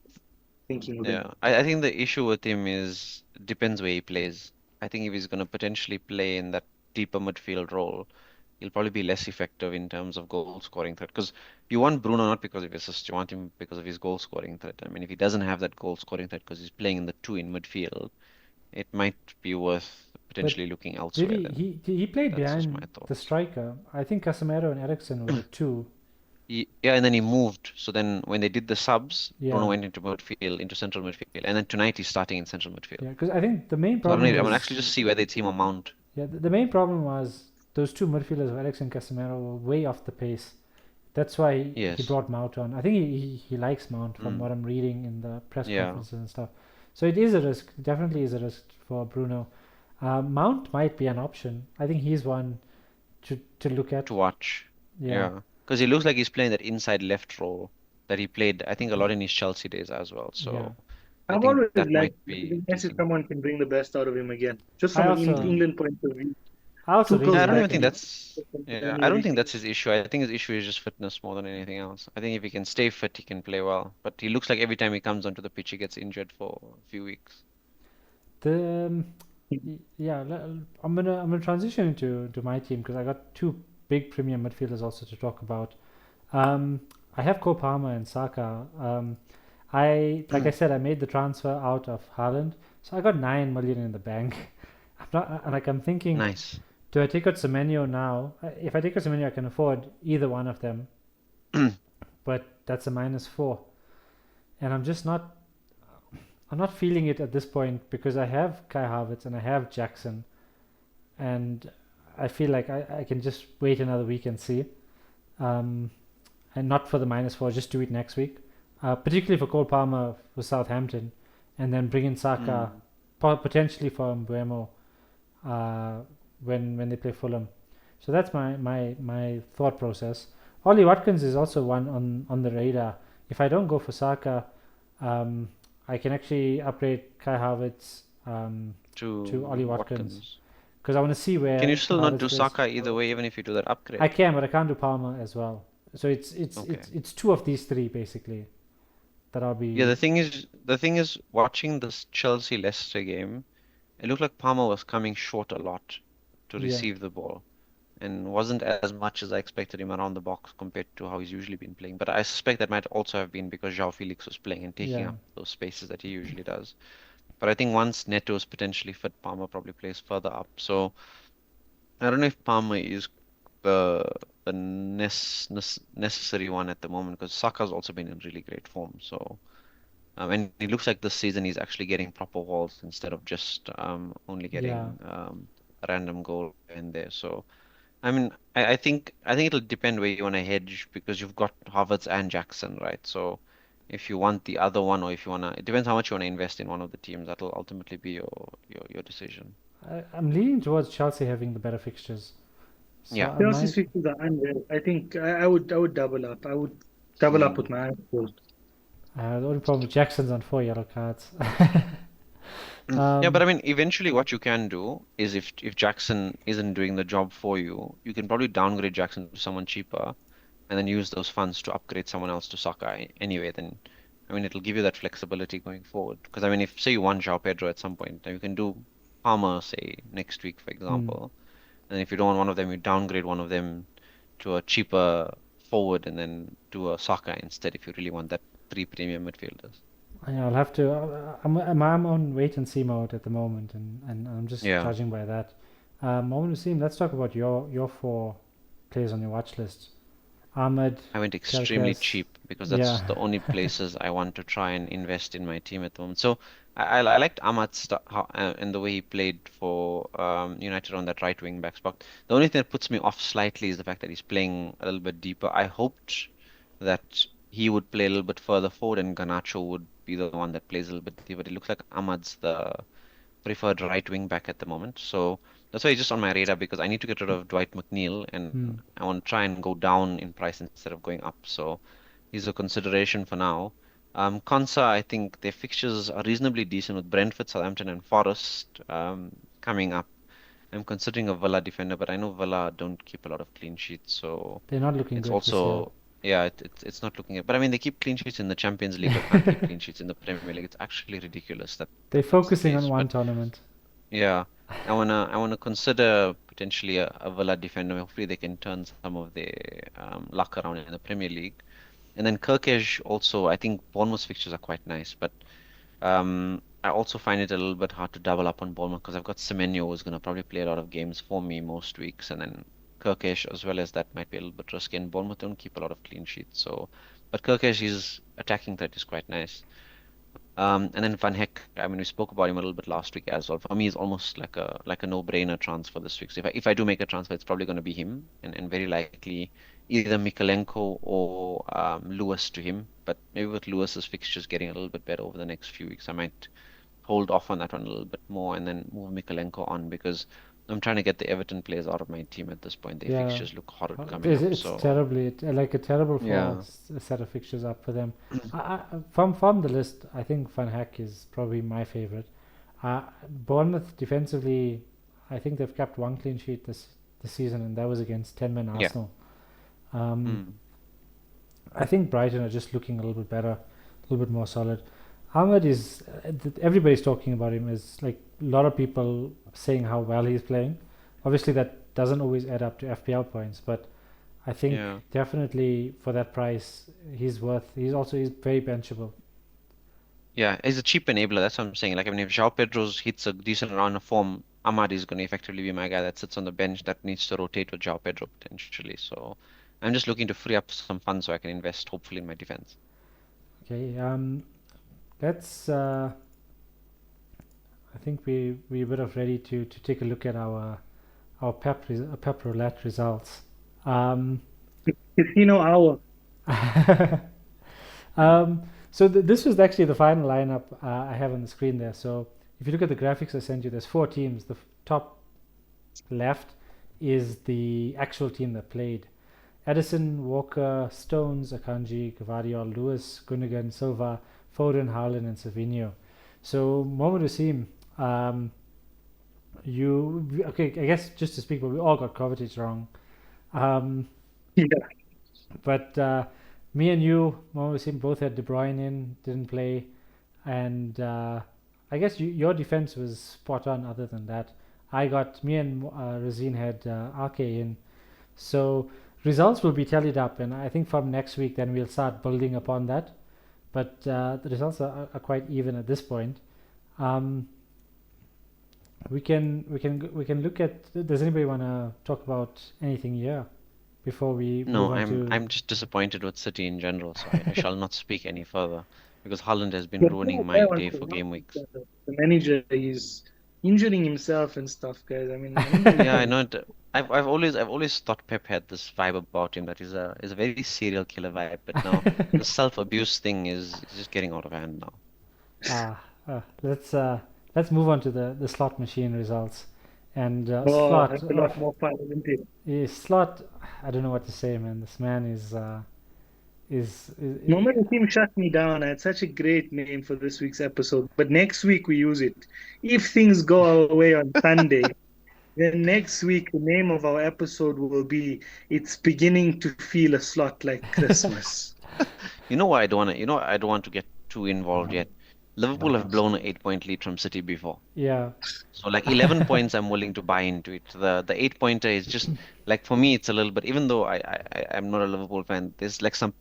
thinking of him. Yeah, I think the issue with him is depends where he plays. I think if he's going to potentially play in that deeper midfield role, he'll probably be less effective in terms of goal scoring threat. Because you want Bruno not because of his assist, you want him because of his goal scoring threat. I mean, if he doesn't have that goal scoring threat because he's playing in the two in midfield, it might be worth but potentially looking did elsewhere he, then. he played That's just my behind the thoughts. striker? I think Casemiro and Eriksen were the two. Yeah, and then he moved. So then when they did the subs, Bruno Yeah, went into midfield, into central midfield, and then tonight he's starting in central midfield. yeah. Because I think the main So problem I'm gonna actually was just see whether it's him or Mount. yeah the main problem was those two midfielders, Eriksen and Casemiro, were way off the pace. That's why he Yes. brought Mount on. I think he likes Mount from Mm. what I'm reading in the press Yeah. conferences and stuff. So it is a risk. Definitely is a risk for Bruno. Mount might be an option. I think he's one to look at. To watch. Yeah, Yeah. Because he looks like he's playing that inside left role that he played, I think, a lot in his Chelsea days as well. yeah. So I I've think always that liked might be unless if decent. someone can bring the best out of him again, just I from an also Mm. England point of view. I also really Yeah, Tuchel's I don't like even think him. happy that's from yeah, I don't January. think that's his issue. I think his issue is just fitness more than anything else. I think if he can stay fit, he can play well. But he looks like every time he comes onto the pitch, he gets injured for a few weeks. The yeah, I'm gonna transition to my team because I got two big premium midfielders also to talk about. Um, I have Cole Palmer and Saka. Like I said, I made the transfer out of Haaland, so I got 9 million in the bank. I'm not like I'm thinking, Nice. do I take out Semenyo now? If I take out Semenyo, I can afford either one of them, but that's a -4, and I'm not feeling it at this point because I have Kai Havertz and I have Jackson, and I feel like I can just wait another week and see. Um, and not for the -4, just do it next week. Particularly for Cole Palmer for Southampton, and then bring in Saka Mm. potentially for Mbuemo uh, when they play Fulham. So that's my thought process. Ollie Watkins is also one on the radar. If I don't go for Saka, um, I can actually upgrade Kai Havertz to To Ollie Watkins Watkins. because I want to see Can you where still not Havertz do plays. Saka either way, even if you do that I upgrade? can, but I can't do Palmer as well. So Okay. it's two of these three basically that I'll Yeah, be. the thing is, watching this Chelsea Leicester game, it looked like Palmer was coming short a lot to Yeah, receive the ball, and wasn't as much as I expected him around the box compared to how he's usually been playing. But I suspect that might also have been because João Felix was playing and taking yeah, up those spaces that he usually does. But I think once Neto is potentially fit, Palmer probably plays further up. So I don't know if Palmer is the necessary one at the moment because Saka's also been in really great form. So and it looks like this season he's actually getting proper walls instead of just only yeah, getting a random goal in there. So I mean, I think it'll depend where you want to hedge because you've got Havertz and Jackson, right? So if you want the other one or if you wanna, it depends how much you want to invest in one of the teams. That'll ultimately be your decision. I'm leaning towards Chelsea having the better fixtures. So Yeah. I Chelsea's might. fixtures are unreal. I think I would double up. I would double up with Mm. my eyes closed. The only problem with Jackson's on 4 yellow cards. Yeah, but um, I mean, eventually, what you can do is if Jackson isn't doing the job for you, you can probably downgrade Jackson to someone cheaper, and then use those funds to upgrade someone else to soccer anyway. Then, I mean, it'll give you that flexibility going forward. Because I mean, if say you want João Pedro at some point, then you can do Palmer, say next week, for hmm. example. And if you don't want one of them, you downgrade one of them to a cheaper forward, and then do a soccer instead if you really want that three premium midfielders. Yeah, I'll have to. I'm on wait and see mode at the moment, and I'm just Yeah. judging by that. Mohammed Waseem, let's talk about your four players on your watch list. Ahmed, I went extremely Kerkez, cheap because that's yeah, the only places I want to try and invest in my team at the moment. So I liked Ahmad's and the way he played for United on that right wing back spot. The only thing that puts me off slightly is the fact that he's playing a little bit deeper. I hoped that he would play a little bit further forward and Garnacho would be the one that plays a little bit deeper. It looks like Ahmad's the preferred right wing back at the moment. So that's why he's just on my radar because I need to get rid of Dwight McNeil and hmm. I want to try and go down in price instead of going up. So he's a consideration for now. Konsa, I think their fixtures are reasonably decent with Brentford, Southampton, and Forest coming up. I'm considering a Villa defender, but I know Villa don't keep a lot of clean sheets, so They're not looking it's good this year. also yeah, it's not looking at. But I mean, they keep clean sheets in the Champions League, but can't keep clean sheets in the Premier League. It's actually ridiculous that They're that's the focusing on case. one But tournament. yeah, I wanna consider potentially a Villa defender. Hopefully they can turn some of their luck around in the Premier League. And then Kirkesh also, I think Bournemouth's fixtures are quite nice, but I also find it a little bit hard to double up on Bournemouth because I've got Semenyo who's gonna probably play a lot of games for me most weeks, and then Kirkesh as well as that might be a little bit risky. And Bournemouth don't keep a lot of clean sheets, so but Kirkesh his attacking threat is quite nice. And then Van Heck, I mean, we spoke about him a little bit last week as well. For me, he's almost like a no-brainer transfer this week. So if I do make a transfer, it's probably going to be him, and very likely either Mikalenko or Lewis to him. But maybe with Lewis's fixtures getting a little bit better over the next few weeks, I might hold off on that one a little bit more and then move Mikalenko on because I'm trying to get the Everton players out of my team at this point. Their Yeah, fixtures look horrid coming it's, up. it's So terribly like a terrible yeah, set of fixtures up for them. From the list, I think Van Hack is probably my favorite. Bournemouth defensively, I think they've kept one clean sheet this season, and that was against 10-man yeah, Arsenal. Um, mm, I think Brighton are just looking a little bit better, a little bit more solid. Ahmed is everybody's talking about him as like a lot of people saying how well he's playing. Obviously, that doesn't always add up to FPL points, but I think yeah. definitely for that price, he's worth. He's very benchable. Yeah, he's a cheap enabler. That's what I'm saying. Like, I mean, if João Pedro's hits a decent round of form, Ahmad is going to effectively be my guy that sits on the bench that needs to rotate with João Pedro potentially. So I'm just looking to free up some funds so I can invest, hopefully, in my defense. Okay, let's. I think we would have ready to take a look at our pep roulette results. Um, Casino hour. so this was actually the final lineup I have on the screen there. So if you look at the graphics I sent you, there's four teams. The top left is the actual team that played. Edison, Walker, Stones, Akanji, Gvardiol, Lewis, Gundogan, Silva, Foden, Haaland, and Savinho. So Mohamed Waseem, okay? I guess just to speak, but we all got Kovacic wrong. Um, Yeah. but me and you, Mohamed Waseem, both had De Bruyne in, didn't play, and I guess your defense was spot on. Other than that, me and Razeen had Ake in, so results will be tallied up, and I think from next week then we'll start building upon that. But the results are quite even at this point. Um, we can look at. Does anybody want to talk about anything here before we No, move on to? I'm just disappointed with City in general, so I shall not speak any further because Haaland has been The ruining poor my guy day wants to for laugh game at weeks. the manager. He's injuring himself and stuff, guys. I mean, I don't know what Yeah, I he's know. I've always thought Pep had this vibe about him that is a very serial killer vibe, but now the self-abuse thing is just getting out of hand now. Ah, let's move on to the slot machine results, And Oh, Slot, that's a lot more fun, isn't it? Slot, I don't know what to say, man. This man is Mohammed Waseem shut me down. I had such a great name for this week's episode, but next week we use it. If things go our way on Sunday, then next week the name of our episode will be "It's Beginning to Feel a Slot Like Christmas." You know why I don't want to, you know, I don't want to get too involved yet. Liverpool have blown an 8 point lead from City before. yeah. So like 11 points, I'm willing to buy into it. The 8 pointer is just like for me, it's a little bit. Even though I'm not a Liverpool fan, there's like some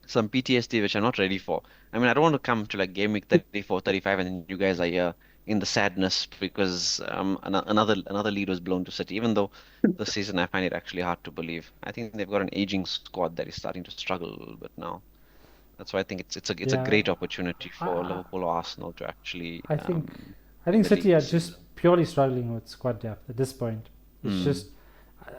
PTSD which I'm not ready for. I mean, I don't want to come to like game week 34, 35, and then you guys are here in the sadness because another lead was blown to City. Even though this season I find it actually hard to believe. I think they've got an aging squad that is starting to struggle a little bit now. That's why I think it's a Yeah. great opportunity for I, Liverpool or Arsenal to actually I think win the City league are this just season. purely struggling with squad depth at this point. It's Hmm. just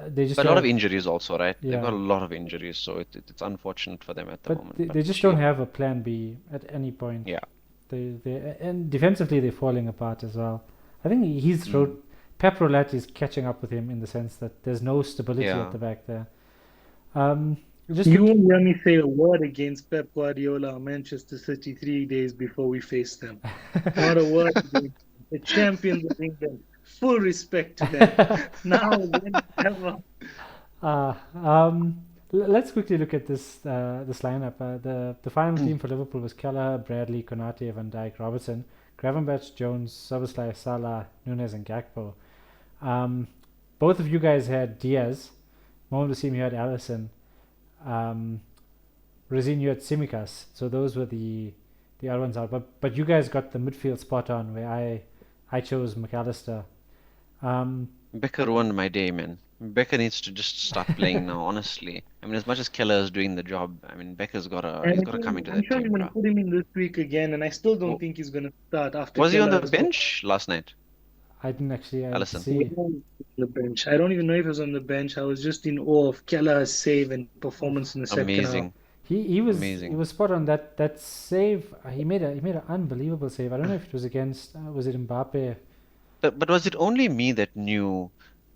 they just But a lot of have injuries also, right? They've got yeah, a lot of injuries, so it's unfortunate for them at the but moment. they But just don't sure, have a plan B at any point. yeah. They and defensively they're falling apart as well. I think Mm. Pep Roulette is catching up with him in the sense that there's no stability at Yeah. the back there. Um, just You look, won't hear me say a word against Pep Guardiola or Manchester City 3 days before we face them. Not a word against them. The champions of England. Full respect to them. Now, whenever. uh, um, let's quickly look at this lineup. The final team for Liverpool was Keller, Bradley, Konate, Van Dijk, Robertson, Gravenberch, Jones, Szoboszlai, Salah, Nunes, and Gakpo. Um, both of you guys had Diaz. Mohammed Waseem, you had Allison. Um, Razeen, you had Simicas. So those were the other ones out. But you guys got the midfield spot on where I chose McAllister. Um, Becker ruined my day, man. Becker needs to just start playing now, honestly. I mean, as much as Keller is doing the job, I mean, Becker's gotta And he's I gotta come think, into I'm that sure you're team, going to bro. put him in this week again, and I still don't W- think he's going to start after Was he on Keller the as well. bench last night, I didn't actually Allison? He see. was on the bench. I don't even know if he was on the bench. I was just in awe of Keller's save and performance Oof. in the second half. Amazing, He amazing. was spot on that save. He made an unbelievable save. I don't know if it was against was it Mbappe. But was it only me that knew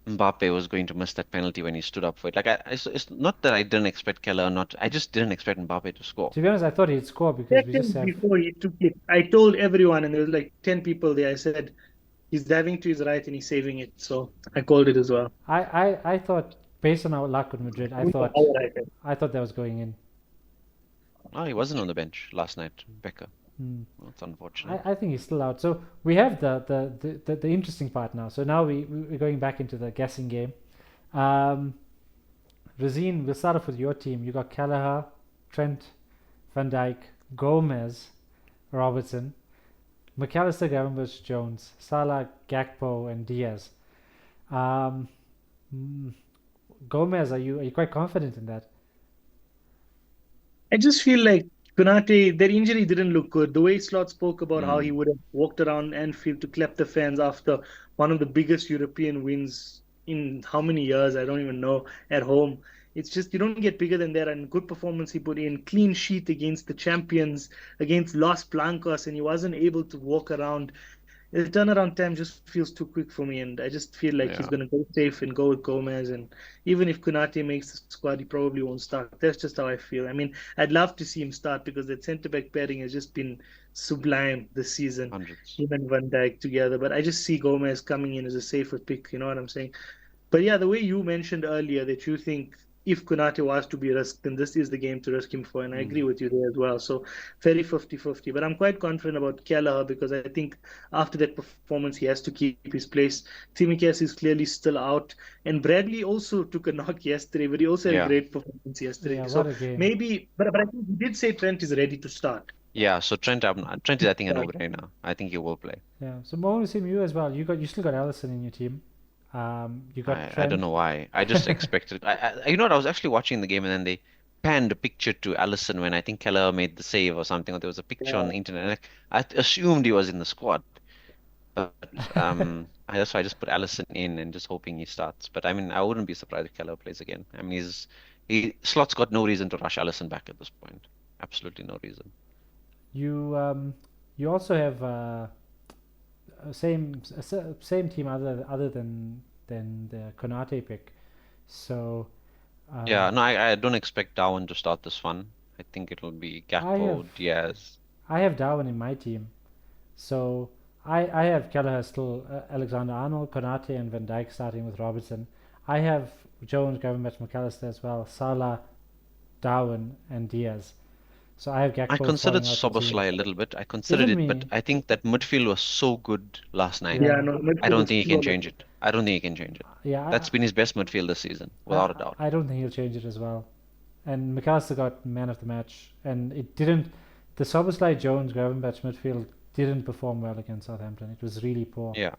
Mbappe was going to miss that penalty when he stood up for it? Like, it's not that I didn't expect Keller or not. I just didn't expect Mbappe to score. To be honest, I thought he'd score because we just Seconds have before he took it, I told everyone, and there was like 10 people there. I said, he's diving to his right and he's saving it. So I called it as well. I thought based on our luck with Madrid, We were all right. I thought that was going in. Oh, he wasn't on the bench last night, Becker. Hmm. That's unfortunate. I think he's still out. So we have the interesting part now. So now we're going back into the guessing game. Um, Razeen, we'll start off with your team. You got Callagher, Trent, Van Dijk, Gomez, Robertson, McAllister, Gravenberch, Jones, Salah, Gakpo, and Diaz. Um, mm, Gomez, are you quite confident in that? I just feel like Konate, their injury didn't look good. The way Slot spoke about how he Mm, would have walked around Anfield to clap the fans after one of the biggest European wins in how many years, I don't even know, at home. It's just you don't get bigger than that. And good performance he put in, clean sheet against the champions, against Los Blancos, and he wasn't able to walk around. The turnaround time just feels too quick for me, and I just feel like he's yeah, going to go safe and go with Gomez. And even if Konate makes the squad, he probably won't start. That's just how I feel. I mean, I'd love to see him start because that centre back pairing has just been sublime this season, hundreds. him and Van Dijk together. But I just see Gomez coming in as a safer pick. You know what I'm saying? But yeah, the way you mentioned earlier that you think if Konate was to be risked, then this is the game to risk him for. And I agree Mm, with you there as well. So very 50-50. But I'm quite confident about Kelleher because I think after that performance, he has to keep his place. Tsimikas is clearly still out. And Bradley also took a knock yesterday, but he also had a yeah, great performance yesterday. Yeah, what So a game. maybe, but I think he did say Trent is ready to start. yeah. So Trent is, I think, a Yeah. no-brainer. I think he will play. Yeah. So Mo, same you as well. You still got Allison in your team. You got I don't Trent. know why. I just expected. You know what? I was actually watching the game and then they panned a picture to Allison when I think Keller made the save or something. Or there was a picture on the internet. And I assumed he was in the squad, but that's why I just put Allison in and just hoping he starts. But I mean, I wouldn't be surprised if Keller plays again. I mean, Slot's got no reason to rush Allison back at this point. Absolutely no reason. You also have same team other than than the Konate pick. So Yeah, uh, no, I don't expect Darwin to start this one. I think it'll be I have Gakpo, Diaz. I have Darwin in my team. So I have Kelleher still, Alexander-Arnold, Konate, and Van Dijk starting with Robertson. I have Jones, Gravenberch, McAllister as well, Salah, Darwin, and Diaz. So I have I Gakpo considered falling out the team. Soboslai a little bit. I considered Even it, but me, I think that midfield was so good last night. Yeah, yeah, no, I midfield don't is think he can flawless. change it. I don't think he can change it. yeah, That's been his best midfield this season, without a doubt. I don't think he'll change it as well. And McAllister got man of the match, and it didn't. The Soboslai, Jones, Gravenberch midfield didn't perform well against Southampton. It was really poor. Yeah.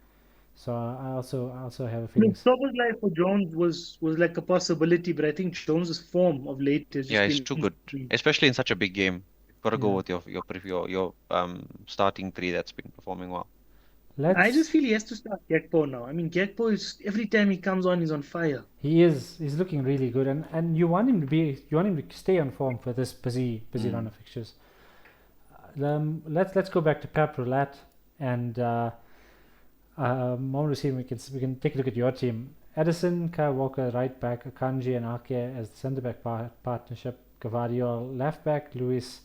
So I also have a I mean, feeling. Szoboszlai for Jones was like a possibility, but I think Jones's form of late has Yeah, just he's been too good, especially in such a big game. You've got to go Yeah. with your starting three that's been performing well. I just Let's. feel he has to start Gakpo now. I mean, Gakpo is every time he comes on, he's on fire. He is. He's looking really good, and you want him to be. You want him to stay on form for this busy run of fixtures. Let's go back to Pep Roulette and Mohammed Waseem. We can take a look at your team. Edison, Kyle Walker, right back, Akanji and Ake as the centre back partnership. Gavadio, left back, Luis,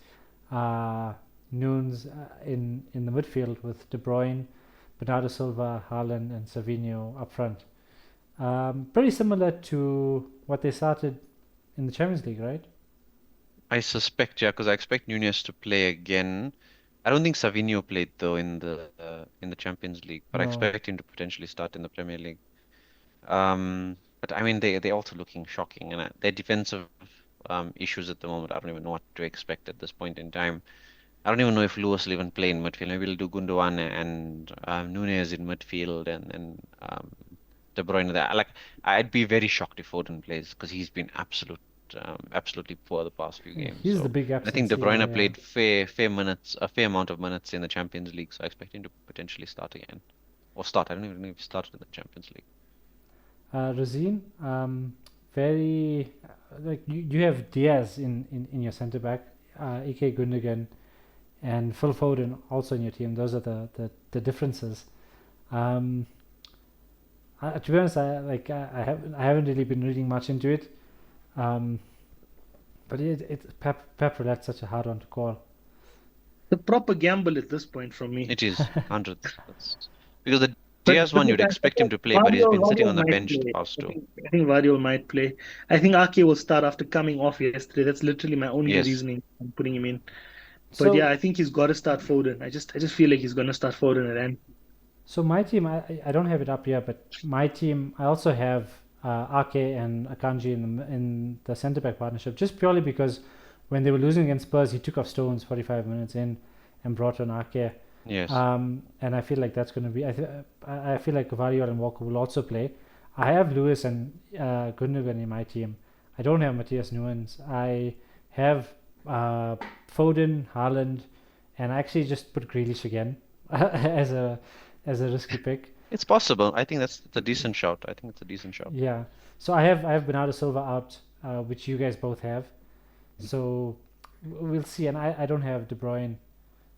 Nunes in the midfield with De Bruyne, Bernardo Silva, Haaland, and Savinho up front. Pretty similar to what they started in the Champions League, right? I suspect, yeah, because I expect Nunez to play again. I don't think Savinho played though in the Champions League, but I No. expect him to potentially start in the Premier League. But I mean, they're also looking shocking, and their defensive issues at the moment, I don't even know what to expect at this point in time. I don't even know if Lewis will even play in midfield. Maybe we'll do Gundogan and Nunez in midfield and De Bruyne there. Like, I'd be very shocked if Foden plays because he's been absolutely poor the past few games. He's the So big I think De absentee. Bruyne Yeah. played fair minutes, a fair amount of minutes in the Champions League. So I expect him to potentially start again or start. I don't even know if he started in the Champions League. Razeen, very like you have Diaz in your centre back, Ike Gundogan, and Phil Foden also in your team. Those are the differences. To be honest, I haven't really been reading much into it, but Pep Roulette's such a hard one to call. The proper gamble at this point from me. It is hundreds. Because the But Diaz one, you'd I expect him think to play, but he's been sitting Vario on the might bench the play. past two. I think Vario might play. I think Ake will start after coming off yesterday. That's literally my only Yes. reasoning on putting him in. But So yeah, I think he's got to start Foden. I just feel like he's going to start Foden at end. So my team, I don't have it up here, but my team, I also have Ake and Akanji in the centre back partnership, just purely because when they were losing against Spurs, he took off Stones 45 minutes in and brought on Ake. Yes. And I feel like that's going to be. I feel like Gvardiol and Walker will also play. I have Lewis and Gundogan in my team. I don't have Matthias Nunes. I have Foden, Haaland, and I actually just put Grealish again as a risky pick. It's possible. I think that's a decent shout. I think it's a decent shout. Yeah. So I have Bernardo Silva out, which you guys both have. So we'll see. And I don't have De Bruyne.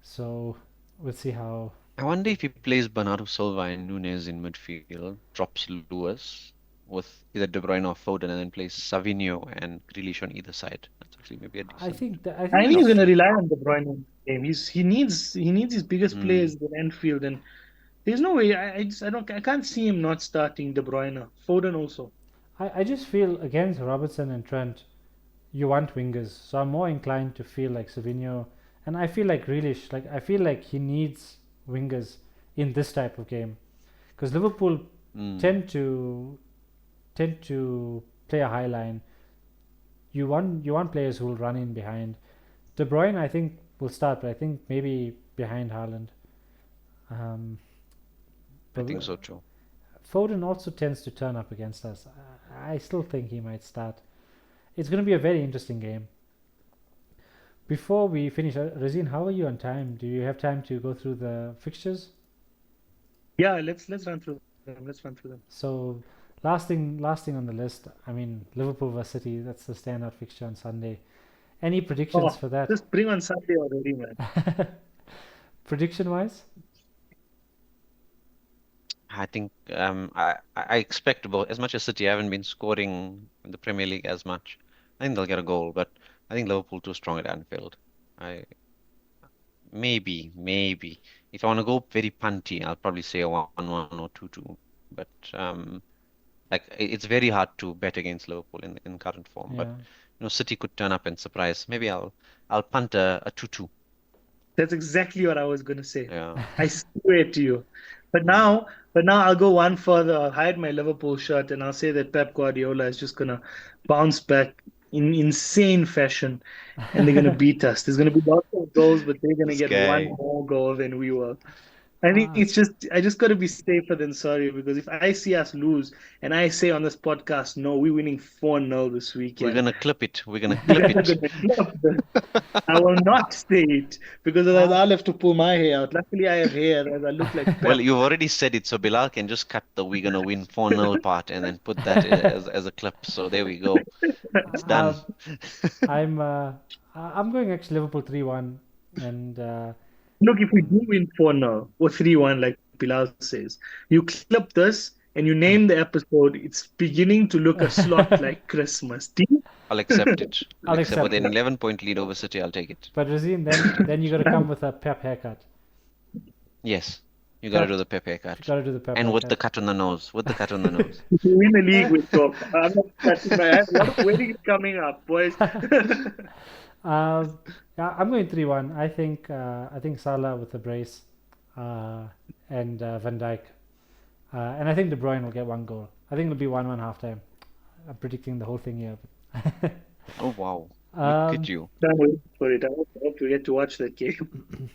So we'll see how. I wonder if he plays Bernardo Silva and Nunes in midfield, drops Lewis with either De Bruyne or Foden, and then plays Savinho and Grealish on either side. That's actually maybe a I decent. think I think he's going to rely on De Bruyne in the game. He needs his biggest players in Anfield, and there's no way. I can't see him not starting De Bruyne. Foden also. I just feel against Robertson and Trent, you want wingers. So I'm more inclined to feel like Savinho, and I feel like Grealish. Like I feel like he needs wingers in this type of game, because Liverpool tend to play a high line. You want players who will run in behind. De Bruyne, I think, will start, but I think maybe behind Haaland. I think so too. Foden also tends to turn up against us. I still think he might start. It's going to be a very interesting game. Before we finish, Razeen, how are you on time? Do you have time to go through the fixtures? Yeah, let's run through them. Let's run through them. So last thing on the list. I mean, Liverpool vs City. That's the standout fixture on Sunday. Any predictions for that? Just bring on Sunday already, man. Prediction wise? I think I expect about as much as City haven't been scoring in the Premier League as much. I think they'll get a goal, but I think Liverpool too strong at Anfield. I maybe if I want to go very punty, I'll probably say a 1-1 or 2-2. But like it's very hard to bet against Liverpool in current form. But Yeah. City could turn up and surprise. Maybe I'll punt a 2-2. That's exactly what I was going to say. Yeah. I swear to you. But Mm. now, but now I'll go one further. I'll hide my Liverpool shirt and I'll say that Pep Guardiola is just gonna bounce back in insane fashion, and they're gonna beat us. There's gonna be lots of goals, but they're gonna This get one guy. more goal than we will. I think Uh, it's just I just got to be safer than sorry, because if I see us lose and I say on this podcast, no, we're winning 4-0 this We're weekend, gonna clip it. We're gonna you clip guys are it. gonna club this. I will not say it because otherwise uh, I'll have to pull my hair out. Luckily, I have hair, as I look like Well, Pep. you've already said it, so Bilal can just cut the "we're gonna win 4-0" part and then put that as a clip. So there we go. It's done. uh, I'm going actually Liverpool 3-1, and Look, if we do win 4-0 or 3-1, like Bilal says, you clip this and you name the episode, it's beginning to look a slot like Christmas. Deal? I'll accept it. I'll I'll accept with accept an it. 11-point lead over City. I'll take it. But Razeen, then you got to come with a Pep haircut. Yes, you got to Pep, do the Pepe you cut, got to do the Pep and with the haircut. cut on the nose. With the cut on the nose. If we win the league, we talk. I'm not touching my hand. A lot of weddings coming up, boys. Yeah, I'm going 3-1. I think Salah with the brace, and Van Dijk, and I think De Bruyne will get one goal. I think it'll be 1-1 halftime. I'm predicting the whole thing here. Oh wow! Look Um, at you. Can't wait for it. I hope we get to watch that game.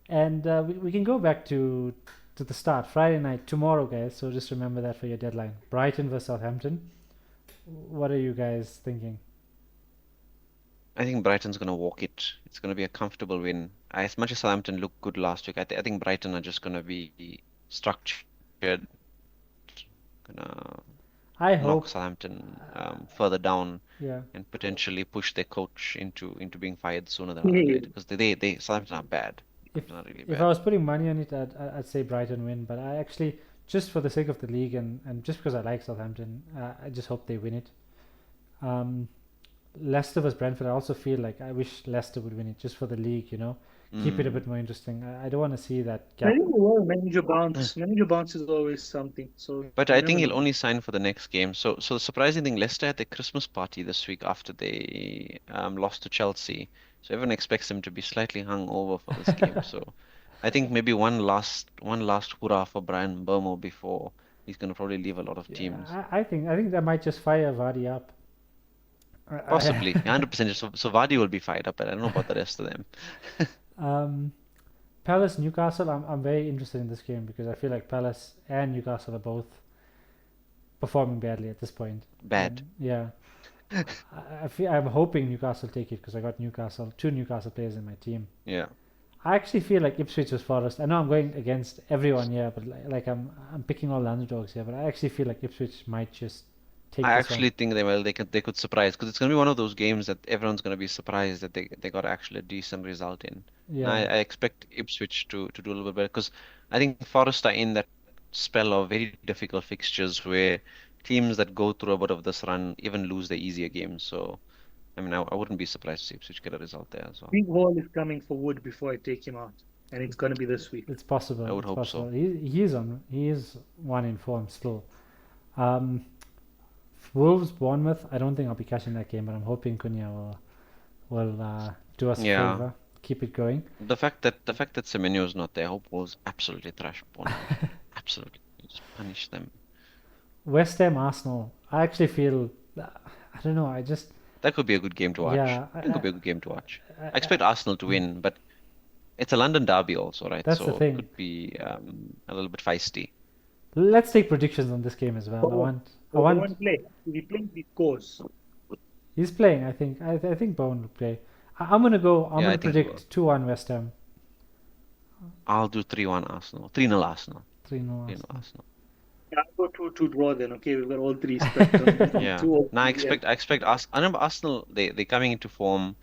and we can go back to the start. Friday night, tomorrow, guys. So just remember that for your deadline. Brighton versus Southampton. What are you guys thinking? I think Brighton's gonna walk it. It's gonna be a comfortable win. As much as Southampton looked good last week, I think Brighton are just gonna be structured, gonna I knock hope. Southampton further down Yeah. and potentially push their coach into being fired sooner than later because they Southampton are bad. If Southampton are really if I bad. was putting money on it, I'd say Brighton win. But I actually, just for the sake of the league and just because I like Southampton, I just hope they win it. Um, Leicester versus Brentford. I also feel like I wish Leicester would win it just for the league. Keep it a Mm. bit more interesting. I don't want to see that I gap. think we will. Manager bounce. Manager bounce is always something. So But you I never think he'll know. only sign for the next game. So the surprising thing, Leicester had their Christmas party this week after they lost to Chelsea. So everyone expects him to be slightly hung over for this game. So I think maybe one last hurrah for Brian Burmo before he's gonna probably leave a lot of Yeah, teams. I think they might just fire Vardy up. Possibly, 100%. So Vardy will be fired up, but I don't know about the rest of them. Um, Palace Newcastle. I'm very interested in this game because I feel like Palace and Newcastle are both performing badly at this point. Bad. Yeah. I'm hoping Newcastle take it because I got two Newcastle players in my team. Yeah. I actually feel like Ipswich was Forest. I know I'm going against everyone here, but like I'm picking all the underdogs here. But I actually feel like Ipswich might just take I this one. actually think they could surprise because it's gonna be one of those games that everyone's gonna be surprised that they got actually a decent result in. And I, Yeah, I expect Ipswich to do a little bit better because I think Forest are in that spell of very difficult fixtures where teams that go through a bit of this run even lose their easier games. So I mean I wouldn't be surprised to see Ipswich get a result there as well. Big Hall is coming for Wood before I take him out, and it's going to be this week. it's possible. I would It's hope possible. so. He is one in form still. Um, Wolves Bournemouth. I don't think I'll be catching that game, but I'm hoping Cunha will do us a Yeah. favor, keep it going. The fact that Semenyo is not there, I hope Wolves absolutely thrash Bournemouth. Absolutely. Just punish them. West Ham Arsenal. I actually feel I don't know. That could be a good game to watch. Yeah. It could be a good game to watch. I I, expect Arsenal to win, but it's a London derby also, right? that's the So it thing. could be a little bit feisty. Let's take predictions on this game as well. I He want. won't play. If he plays, he scores. He's playing. I think. I think Bowen will play. I'm gonna go. I'm Yeah, I gonna think he will. predict 2-1 West Ham. I'll do 3-1 Arsenal. 3-0 Arsenal. 3-0 3-0 Arsenal. Arsenal. Yeah, I'll go 2-2 draw then. Okay, we've got all three spectrums. Yeah. Two Now I yeah. expect I remember Arsenal they're coming into form.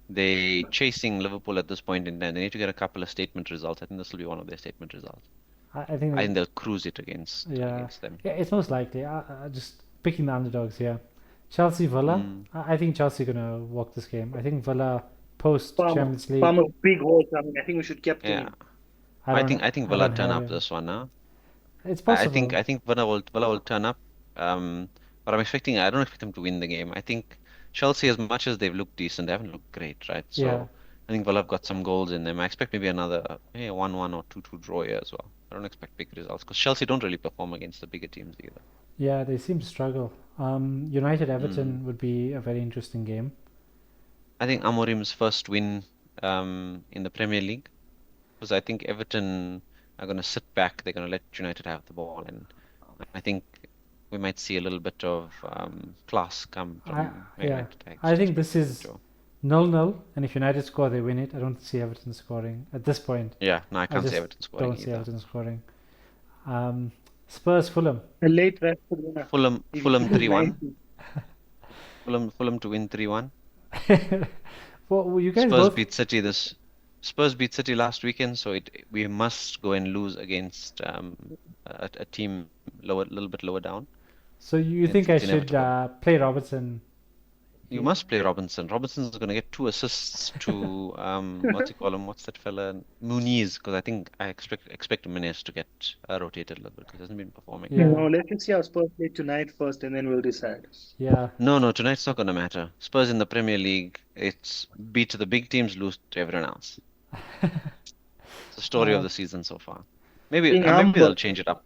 They chasing Liverpool at this point in time. They need to get a couple of statement results. I think this will be one of their statement results. I think I think they'll cruise it against yeah, against them. yeah, it's most likely. Just picking the underdogs here. Chelsea Villa. Mm. I think Chelsea gonna walk this game. I think Villa post Palmer, Champions League. Palmer, big horse. I mean, I think we should captain Yeah, him. I think I Villa don't turn have up him. this one, huh? It's I think possible. I think Villa will turn up. But I don't expect them to win the game. I think Chelsea, as much as they've looked decent, they haven't looked great, right? Yeah, So I think Villa have got some goals in them. I expect maybe another 1-1 or 2-2 draw here as well. I don't expect big results because Chelsea don't really perform against the bigger teams either. yeah, they seem to struggle. United Mm. Everton would be a very interesting game. I think Amorim's first win in the Premier League because I think Everton are going to sit back. They're going to let United have the ball, and I think we might see a little bit of class come I from yeah, United. I I just think expect this them is to. 0-0, and if United score, they win it. I don't see Everton scoring at this point. Yeah, no, I I can't see just Everton scoring don't see either. Everton scoring. Um, Spurs Fulham. A late Rashford winner. Fulham If it is 3-1. 90. Fulham to win 3-1. Well, you guys Spurs both. beat City this Spurs beat City last weekend, so we must go and lose against a team a little bit lower down. So you think I It's should inevitable. play Robertson? You must play Robinson. Robinson's going to get 2 assists to what's he call him? What's that fella? Muniz, because I think I expect Muniz to get rotated a little bit because he hasn't been performing. Yeah, Let's just see how Spurs play tonight first, and then we'll decide. yeah. No, tonight's not going to matter. Spurs in the Premier League, it's beat the big teams, lose to everyone else. It's the story of Uh, the season so far. Maybe Being maybe humble. they'll change it up.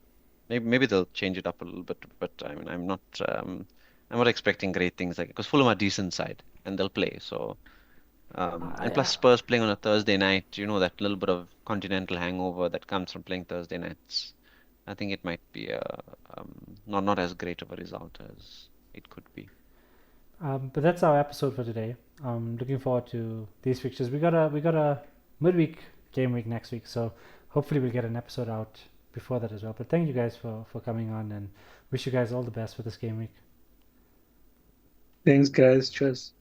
Maybe they'll change it up a little bit, but I mean I'm not expecting great things like because Fulham are decent side and they'll play. So and plus I, Spurs playing on a Thursday night, that little bit of continental hangover that comes from playing Thursday nights. I think it might be not as great of a result as it could be. but that's our episode for today. Looking forward to these fixtures. We got a midweek game week next week, so hopefully we'll get an episode out before that as well. But thank you guys for coming on, and wish you guys all the best for this game week. Thanks, guys. Cheers.